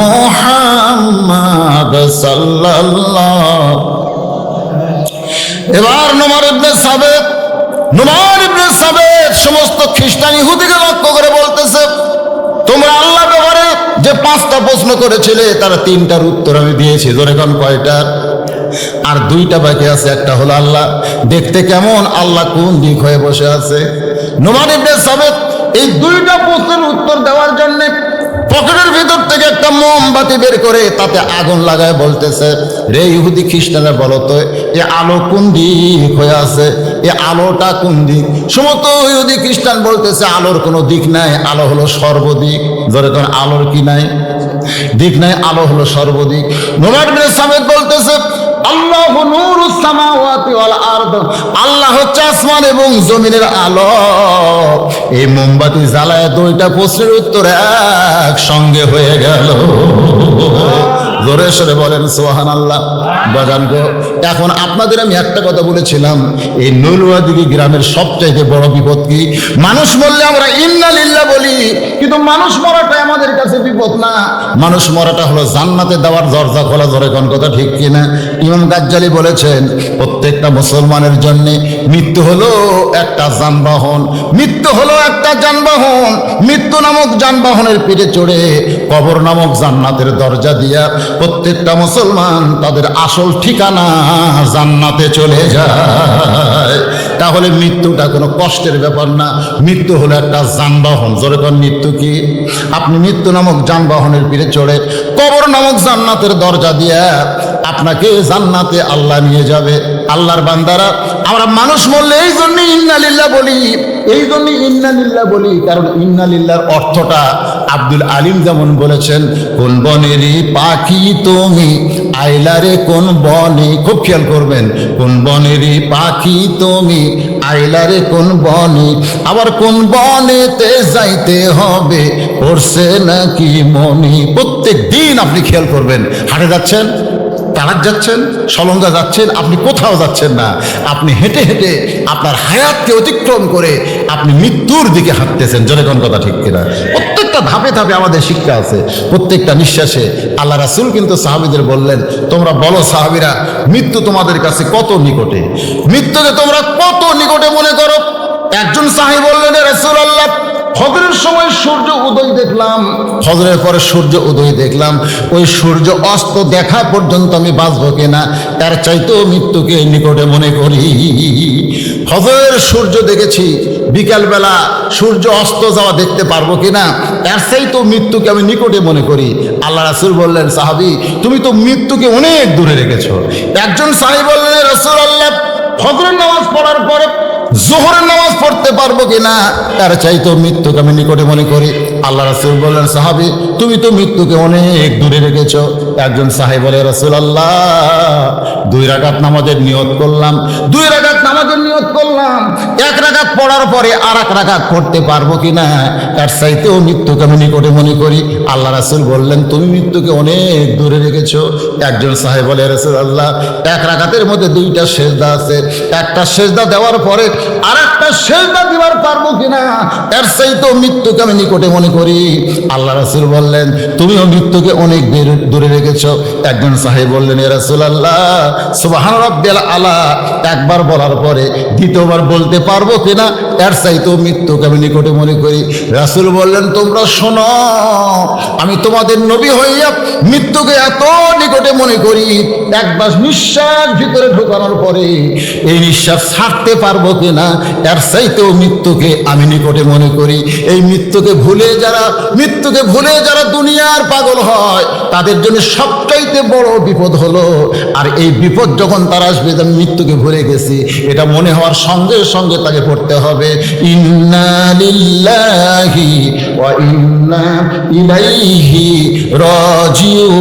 মুহাম্মাদ সাল্লাল্লাহু। এবার নোমান ইবনে সাবেত সমস্ত খ্রিস্টান ইহুদিকে লক্ষ্য করে বলতেছে, তোমরা আল্লাহ ব্যাপারে যে 5টা প্রশ্ন করেছিলে তার 3টার উত্তর আমি দিয়েছি। ধরে কোন কয়টা? আর 2টা বাকি আছে। একটা হলো আল্লাহ দেখতে কেমন, আল্লাহ কোন দিক হয়ে বসে আছে। নোমান ইবনে সাবেত এই 2টা প্রশ্নের উত্তর দেওয়ার জন্য পকেটের ভিতর থেকে একটা মোমবাতি বের করে তাতে আগুন লাগায় বলতেছে, রে ইহুদি খ্রিস্টানরা বলো তো এ আলো কোন দিক হয়ে আছে, এ আলোটা কোন দিক? সমস্ত ইহুদি খ্রিস্টান বলতেছে আলোর কোনো দিক নাই, আলো হলো সর্বদিক। ধরে কোন আলোর কি নাই? দিক নাই, আলো হলো সর্বদিক। নোমান ইবনে সাবেত বলতেছে, আল্লাহু নূরুস সামাওয়াতি ওয়াল আরদ, আল্লাহ হচ্ছে আসমান এবং জমিনের আলো। এই মোমবাতি জ্বালায় 2টা প্রশ্নের উত্তর একসঙ্গে হয়ে গেল। জোরে সরে বলেন সুবহানাল্লাহ। বাজান গো, এখন আপনাদের আমি একটা কথা বলেছিলাম, এই নৌলুয়াদিঘি গ্রামের সবচাইতে বড় বিপদ কি? মানুষ মরলে আমরা ইন্না লিল্লাহ বলি, কিন্তু মানুষ মরাটা আমাদের কাছে বিপদ না। মানুষ মরাটা হলো জান্নাতে দেওয়ার দরজা খোলা। ধরে কোন কথা ঠিক কিনা? ইমাম গাজ্জালি বলেছেন, প্রত্যেকটা মুসলমানের জন্য মৃত্যু হলো একটা যানবাহন। মৃত্যু হলো একটা যানবাহন। মৃত্যু নামক যানবাহনের পিঠে চড়ে কবর নামক জান্নাতের দরজা দিয়া প্রত্যেকটা মুসলমান তাদের আসল ঠিকানা জান্নাতে চলে যায়। তাহলে মৃত্যুটা কোনো কষ্টের ব্যাপার না, মৃত্যু হলো একটা যানবাহন। জোরে কোন মৃত্যু কি? আপনি মৃত্যু নামক যানবাহনের পিঠে চড়ে কবর নামক জান্নাতের দরজা দিয়া আপনাকে জান্নাতে আল্লাহ নিয়ে যাবে। আল্লাহর বান্দারা, আমরা মানুষ মরলে এই জন্য ইন্না লিল্লাহ বলি, এই জন্য ইন্না লিল্লাহ বলি, কারণ ইন্না লিল্লাহর অর্থটা আব্দুল আলিম যেমন বলেছেন, কোন বনেরই পাখি তুমি আইলারে কোন বনে। খুব খেয়াল করবেন, কোন বনেরই পাখি তুমি আইলারে কোন বনে, আবার কোন বনেতে যাইতে হবে পড়ছে নাকি মনি। প্রত্যেক দিন আপনি খেয়াল করবেন, হাটে যাচ্ছেন, তালাক যাচ্ছেন, সলঙ্গা যাচ্ছেন, আপনি কোথাও যাচ্ছেন না, আপনি হেঁটে হেঁটে আপনার হায়াতকে অতিক্রম করে আপনি মৃত্যুর দিকে হাঁটতেছেন। জোরে কোন কথা ঠিক কিনা? প্রত্যেকটা ধাপে ধাপে আমাদের শিক্ষা আছে, প্রত্যেকটা নিঃশ্বাসে। আল্লাহ রাসূল কিন্তু সাহাবীদের বললেন, তোমরা বলো সাহাবীরা, মৃত্যু তোমাদের কাছে কত নিকটে? মৃত্যুকে তোমরা কত নিকটে মনে করো? একজন সাহাবী বললেন, রাসূলুল্লাহ, ফজরের সময় সূর্য উদয় দেখলাম, ফজরের পরে সূর্য উদয় দেখলাম, ওই সূর্য অস্ত দেখা পর্যন্ত আমি বাঁচবো কিনা তার চাইতেও মৃত্যুকে নিকটে মনে করি। ফজরের সূর্য দেখেছি, বিকালবেলা সূর্য অস্ত যাওয়া দেখতে পারবো কিনা এর চাইতেও মৃত্যুকে আমি নিকটে মনে করি। আল্লাহ রাসূল বললেন, সাহাবী, তুমি তো মৃত্যুকে অনেক দূরে রেখেছো। একজন সাহাবী বললেন, রাসূলুল্লাহ, ফজরের নামাজ পড়ার পরে জোহরের নামাজ পড়তে পারবো কিনা তার চাইতেও মৃত্যুকে আমি নিকটে মনে করি। আল্লাহ রাসূল বললেন, সাহাবী, তুমি তো মৃত্যুকে অনেক দূরে রেখেছো। একজন সাহাবী বলে, রাসূলুল্লাহ, 2 রাকাত নামাজের নিয়ত করলাম, 2 রাকাত নামাজের নিয়ত করলাম, 1 রাকাত পড়ার পরে আর 1 রাকাত পড়তে পারবো কিনা তার চাইতেও মৃত্যুকে আমি নিকটে মনে করি। আল্লাহ রাসূল বললেন, তুমি মৃত্যুকে অনেক দূরে রেখেছো। একজন সাহাবী বলে, রাসূলুল্লাহ, 1 রাকাতের মধ্যে 2টা সেজদা আছে, একটা সেজদা দেওয়ার পরে আর একটা সেজদা দিবার পারবো কিনা এর চাইতেও মৃত্যুকে আমি নিকটে মনে করি। আল্লাহ রাসূল বললেন, তুমিও মৃত্যুকে অনেক দূরে রেখেছো। একজন সাহাবী বললেন, ইয়া রাসূলুল্লাহ, সুবহান রাব্বিয়াল আলা একবার বলার পরে দ্বিতীয়বার বলতে পারবো কিনা এর চাইতেও মৃত্যুকে আমি নিকটে মনে করি। রাসূল বললেন, তোমরা শোনো, আমি তোমাদের নবী হইয়া মৃত্যুকে এত নিকটে মনে করি, একবার নিঃশ্বাস ভিতরে ঢোকানোর পরে এই নিঃশ্বাস ছাড়তে পারবো কিনা এর চাইতেও মৃত্যুকে আমি নিকটে মনে করি। এই মৃত্যুকে ভুলে যারা দুনিয়ার পাগল হয় তাদের জন্য সবচাইতে বড় বিপদ হলো, আর এই বিপদ যখন তারা আসবে যে আমি মৃত্যুকে ভুলে গেছি, এটা মনে হওয়ার সঙ্গে সঙ্গে তাকে পড়তে হবে, ইন্না লিল্লাহি ওয়া ইন্না ইলাইহি রাজিউন।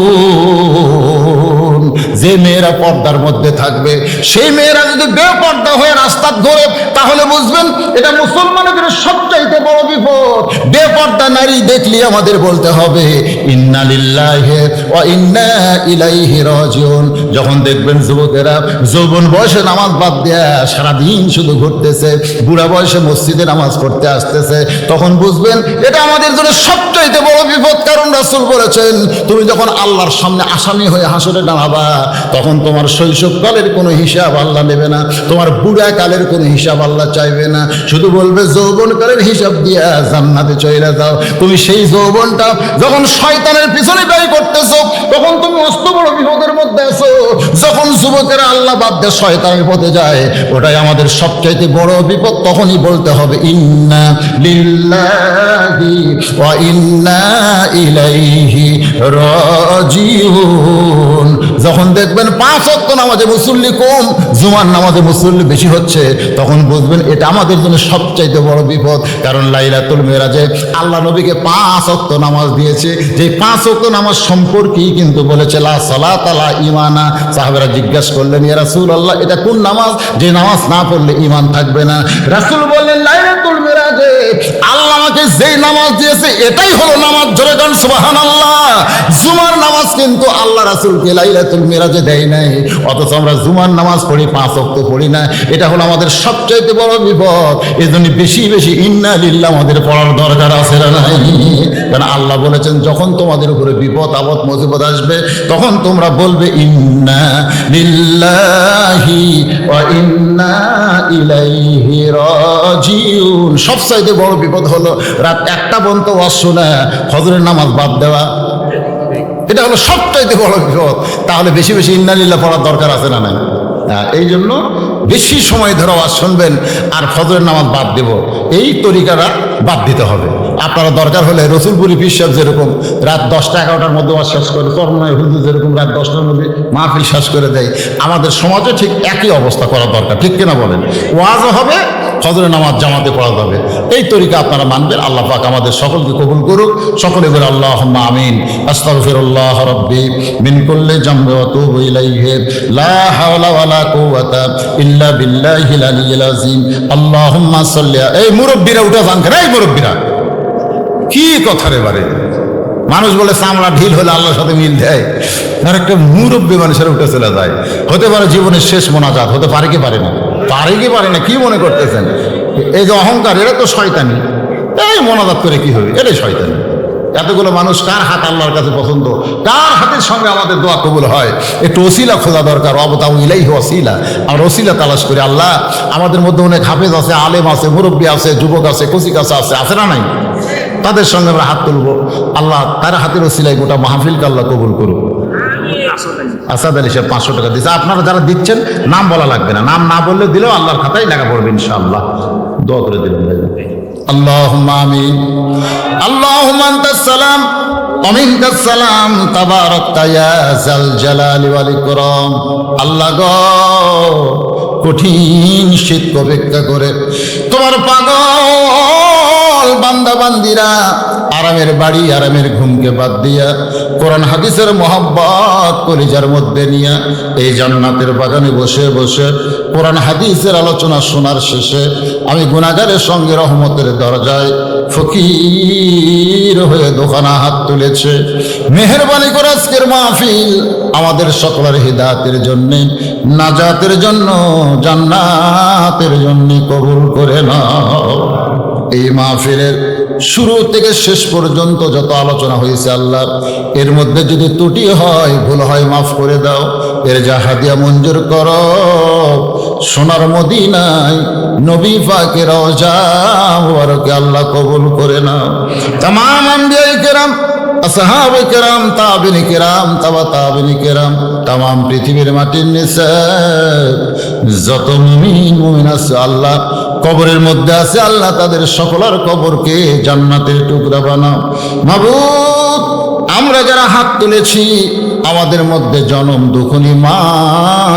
যে মেয়েরা পর্দার মধ্যে থাকবে সেই মেয়েরা যদি বেপর্দা হয়ে রাস্তা ঘোরে তাহলে বুঝবেন এটা মুসলমানদের সবচাইতে বড় বিপদ। বেপর্দা নারী দেখলে আমাদের বলতে হবে ইন্না লিল্লাহি ওয়া ইন্না ইলাইহি রাজিউন। যখন দেখবেন যুবকেরা যৌবন বয়সে নামাজ বাদ দেয়া সারাদিন শুধু ঘুরতেছে, বুড়া বয়সে মসজিদে নামাজ পড়তে আসতেছে, তখন বুঝবেন এটা আমাদের জন্য সবচাইতে বড় বিপদ। কারণ রাসূল বলেছেন তুমি যখন আল্লাহর সামনে আসামি হয়ে হাসরে দাঁড়াবা তখন তোমার শৈশবকালের কোনো হিসাব আল্লাহ নেবে না, তোমার বুড়া কালের কোনো হিসাব আল্লাহ চাইবে না, শুধু বলবে যৌবনকালের হিসাব দিয়া জান্নাতে চলে যাও। তুমি সেই যৌবনটা যখন শয়তানের পিছনে ব্যয় করতেছো তখন তুমি অস্ত বড় বিপদের মধ্যে আছো। যখন যুবকেরা আল্লাহ বাদ দিয়ে শয়তানের পথে যায় ওটাই আমাদের সবচাইতে বড় বিপদ। তখনই বলতে হবে ইন্না লিল্লাহি ওয়া ইন্না ইলাইহি রাজিউন। যখন দেখবেন 5 ওয়াক্ত নামাজে মুসল্লি কম, জুমার নামাজে মুসল্লি বেশি হচ্ছে, তখন বুঝবেন এটা আমাদের জন্য সবচাইতে বড় বিপদ। কারণ লাইলাতুল মিরাজে আল্লাহ নবীকে 5 ওয়াক্ত নামাজ দিয়েছে, যে 5 ওয়াক্ত নামাজ সম্পর্কেই কিন্তু বলেছে লা সালাতা লা ঈমানা। সাহাবারা জিজ্ঞাসা করলেন ইয়া রাসূলুল্লাহ এটা কোন নামাজ যে নামাজ না পড়লে ঈমান থাকবে না? রাসূল বললেন লাইলাতুল মিরাজে আল্লাহ আমাকে যেই নামাজ দিয়েছে এটাই হলো নামাজ। জোরে গান সুবহানাল্লাহ। জুমার নামাজ কিন্তু আল্লাহ রাসূলকে লাইলাতুল মিরাজে দেয় নাই, অথচ আমরা জুমার নামাজ পড়ি 5 ওয়াক্ত পড়ি না। এটা হলো আমাদের সবচাইতে বড় বিপদ। এজন্য বেশি বেশি ইন্না লিল্লাহ আমাদের পড়ার দরকার আছে না নাই? কারণ আল্লাহ বলেছেন যখন তোমাদের উপরে বিপদ আপদ মুসিবত আসবে তখন তোমরা বলবে ইন্না লিল্লাহি ওয়া ইন্না ইলাইহি রাজিউন। সবচাইতে বড় বিপদ হলো রাত 1টা পর্যন্ত ওয়াজ শোনা, ফজরের নামাজ বাদ দেওয়া, এটা হলো সবচাইতে বড় বিপদ। তাহলে বেশি বেশি ইন্না লিল্লাহ পড়ার দরকার আছে না নাই? এই জন্য বেশি সময় ধরে ওয়াজ শুনবেন আর ফজরের নামাজ বাদ দেব, এই তরিকাটা বাদ দিতে হবে। আপনারা দরকার হলে রসুলপুরি পীর সাহেব যেরকম রাত 10টা 11টার মধ্যে ওয়াজ শেষ করে, চরমনায় হুজুর যেরকম রাত 10টার মধ্যে মাহফিল শেষ করে দেয়, আমাদের সমাজে ঠিক একই অবস্থা করা দরকার। ঠিক কিনা বলেন? ওয়াজও হবে, ফজরের নামাজ জামাতে পড়া যাবে। এই তরিকা আপনারা মানবেন। আল্লাহ পাক আমাদের সকলকে কবুল করুক। সকলে বলে আল্লাহুম্মা আমিন। আস্তাগফিরুল্লাহ রাব্বি মিন কুল্লি জামবি ওয়া তুবু ইলাইহি লা হাওলা ওয়ালা কুওয়াতা ইল্লা বিল্লাহিল আলিয়্যিল আযীম। আল্লাহুম্মা সাল্লি। এই মুরব্বিরা উঠে যান কেন? এই মুরব্বিরা কি কথা রে বারে? মানুষ বলে চামড়া ঢিল হলে আল্লাহর সাথে মিল দেয়, আর একটা মুরব্বী মানুষের উঠে চলে যায়। হতে পারে জীবনের শেষ মোনাজাত, হতে পারে কি পারে না? পারে কি পারে না? কি মনে করতেছেন? এই যে অহংকার, এটা তো শয়তানি। এই মোনাজাত করে কি হবে? এটাই শয়তানি। এতগুলো মানুষ কার হাত আল্লাহর কাছে পছন্দ, কার হাতের সঙ্গে আমাদের দোয়া কবুল হয়, একটু ওসিলা খোঁজা দরকার। অবতাউ ইলাইহি ওসিলা। আমরা ওসিলা তালাশ করি। আল্লাহ আমাদের মধ্যে অনেক হাফেজ আছে, আলেম আছে, মুরব্বী আছে, যুবক আছে, কচিকাচা আছে, আছে না নাই? তাদের সঙ্গে আমরা হাত তুলবো। আল্লাহ তার হাতের ওসিলায় গোটা মাহফিলকে আল্লাহ কবুল করুক। আসাদ আলী সাহেব 500 টাকা দিচ্ছে। আপনারা যারা দিচ্ছেন নাম বলা লাগবে না, নাম না বললে দিলেও আল্লাহর খাতায় লেখা পড়বে ইনশাআল্লাহ। দোয়া করে দিলেন ভাই। আল্লাহুম্মা আমিন। আল্লাহুম্মা আনতাস সালাম ওয়া মিনকাস সালাম তাবারাকতা ইয়া যাল জালালি ওয়াল ইকরাম। আল্লাহ গো, কঠিন শীত অপেক্ষা করে তোমার পাগল বান্দা বান্দিরা আরামের বাড়ি আরামের ঘুমকে বাদ দিয়া কোরআন হাদিসের মোহাব্বত কলিজার মধ্যে নিয়ে এই জান্নাতের বাগানে বসে বসে কোরআন হাদিসের আলোচনা শোনার শেষে আমি গুনাহগারের সঙ্গে রহমতের দরজায় ফকির হয়ে দোকানা হাত তুলেছে। মেহেরবানি করে আজকের মাহফিল আমাদের সকলের হিদায়াতের জন্যে, নাজাতের জন্য, জান্নাতের জন্য কবুল করে নাও। এই মাহফিলের শুরু থেকে শেষ পর্যন্ত যত আলোচনা হয়েছে আল্লাহ, এর মধ্যে যদি ত্রুটি হয়, ভুল হয়, মাফ করে দাও। এর যা হাদিয়া মঞ্জুর করো। সোনার মদিনায় নবী পাকের রওজা মুবারকে আল্লাহ কবুল করে নাও। তামাম আম্বিয়ায়ে কেরাম, আসহাবে কেরাম, তাবিঈন কেরাম, তাবা তাবিঈন কেরাম, তামাম পৃথিবীর মাটির নিচে যত মুমিন মুমিন আছে আল্লাহ কবরের মধ্যে আছে, আল্লাহ তাদের সকলের কবরকে জান্নাতের টুকরা বানাও। মাবুদ আমরা যারা হাত তুলেছি আমাদের মধ্যে জনম দুঃখনী মা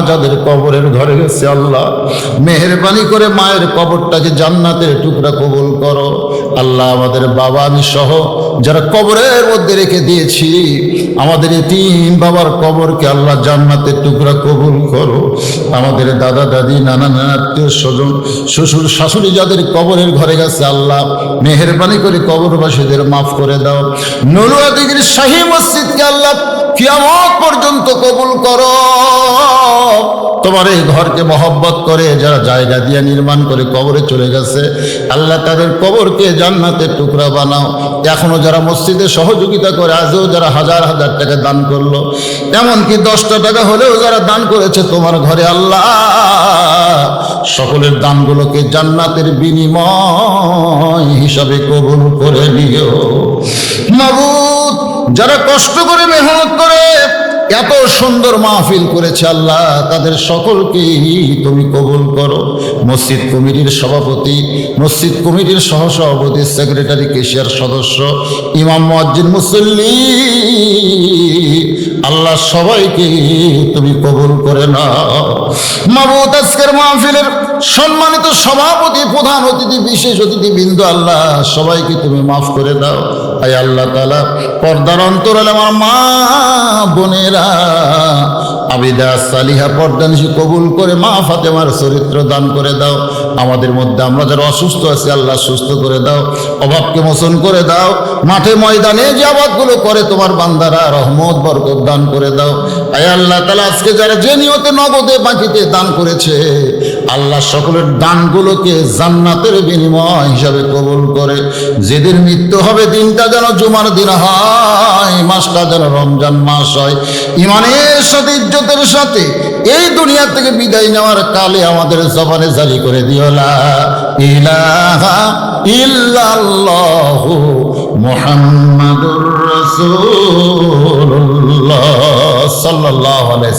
যাদের কবরের ঘরে গেছে, আল্লাহ মেহেরবানি করে মায়ের কবরটাকে জান্নাতের টুকরা কবুল করো। আল্লাহ আমাদের বাবা আমি সহ যারা কবরের মধ্যে রেখে দিয়েছি আমাদের এতিম বাবার কবরকে আল্লাহ জান্নাতের টুকরা কবুল করো। আমাদের দাদা দাদি নানা নানা আত্মীয় স্বজন শ্বশুর শাশুড়ি যাদের কবরের ঘরে গেছে আল্লাহ মেহেরবানি করে কবরবাসীদের মাফ করে দাও। নলুয়া দিঘির শাহী মসজিদকে আল্লাহ কিয়ামত পর্যন্ত কবুল করো। তোমার এই ঘরকে মহব্বত করে যারা জায়গা দিয়ে নির্মাণ করে কবরে চলে গেছে আল্লাহ তাদের কবরকে জান্নাতের টুকরা বানাও। এখনো যারা মসজিদে সহযোগিতা করে আজও যারা হাজার হাজার টাকা দান করলো, এমনকি 10টা টাকা হলেও যারা দান করেছে তোমার ঘরে আল্লাহ সকলের দানগুলোকে জান্নাতের বিনিময় হিসাবে কবুল করে নিও। মাবুদ যারা কষ্ট করে মেহনত করে এত সুন্দর মাহফিল করেছে আল্লাহ তাদের সকলকেই তুমি কবুল করো। মসজিদ কমিটির সভাপতি, মসজিদ কমিটির সহসভাপতি, সেক্রেটারি, কেশিয়ার সদস্য, ইমাম, মুয়াজ্জিন, মুসল্লি আল্লাহ সবাইকে তুমি কবুল করে নাও। মাবুদ আজকের মাহফিলের সম্মানিত সভাপতি, প্রধান অতিথি, বিশেষ অতিথিবৃন্দ আল্লাহ সবাইকে তুমি মাফ করে দাও। আয় আল্লাহ তাআলা পর্দার অন্তরালে আমার মা বোনেরা আবিদা সালিহা পর্দানিশী কবুল করে মা ফাতেমার চরিত্র দান করে দাও। আমাদের মধ্যে আমরা যারা অসুস্থ আছি আল্লাহ সুস্থ করে দাও, অভাবকে মোচন করে দাও। মাঠে ময়দানে যে আবাদগুলো করে তোমার বান্দারা রহমত বরকত দান করে দাও। আয় আল্লাহ তাআলা আজকে যারা যে নিয়তে নগদে বাকিতে দান করেছে আল্লাহ সকলের দানগুলোকে জান্নাতের বিনিময় হিসাবে কবুল করে যেদিন মৃত্যু হবে দিনটা যেন জুমার দিন হয়, মাসটা যেন রমজান মাস হয়। ইমানের সাথে ইজ্জতের সাথে এই দুনিয়া থেকে বিদায় নেওয়ার কালে আমাদের জবানে জারি করে দিও লা ইলাহা ইল্লাল্লাহু মুহাম্মাদুর রাসূলুল্লাহ সাল্লাল্লাহু আলাইহি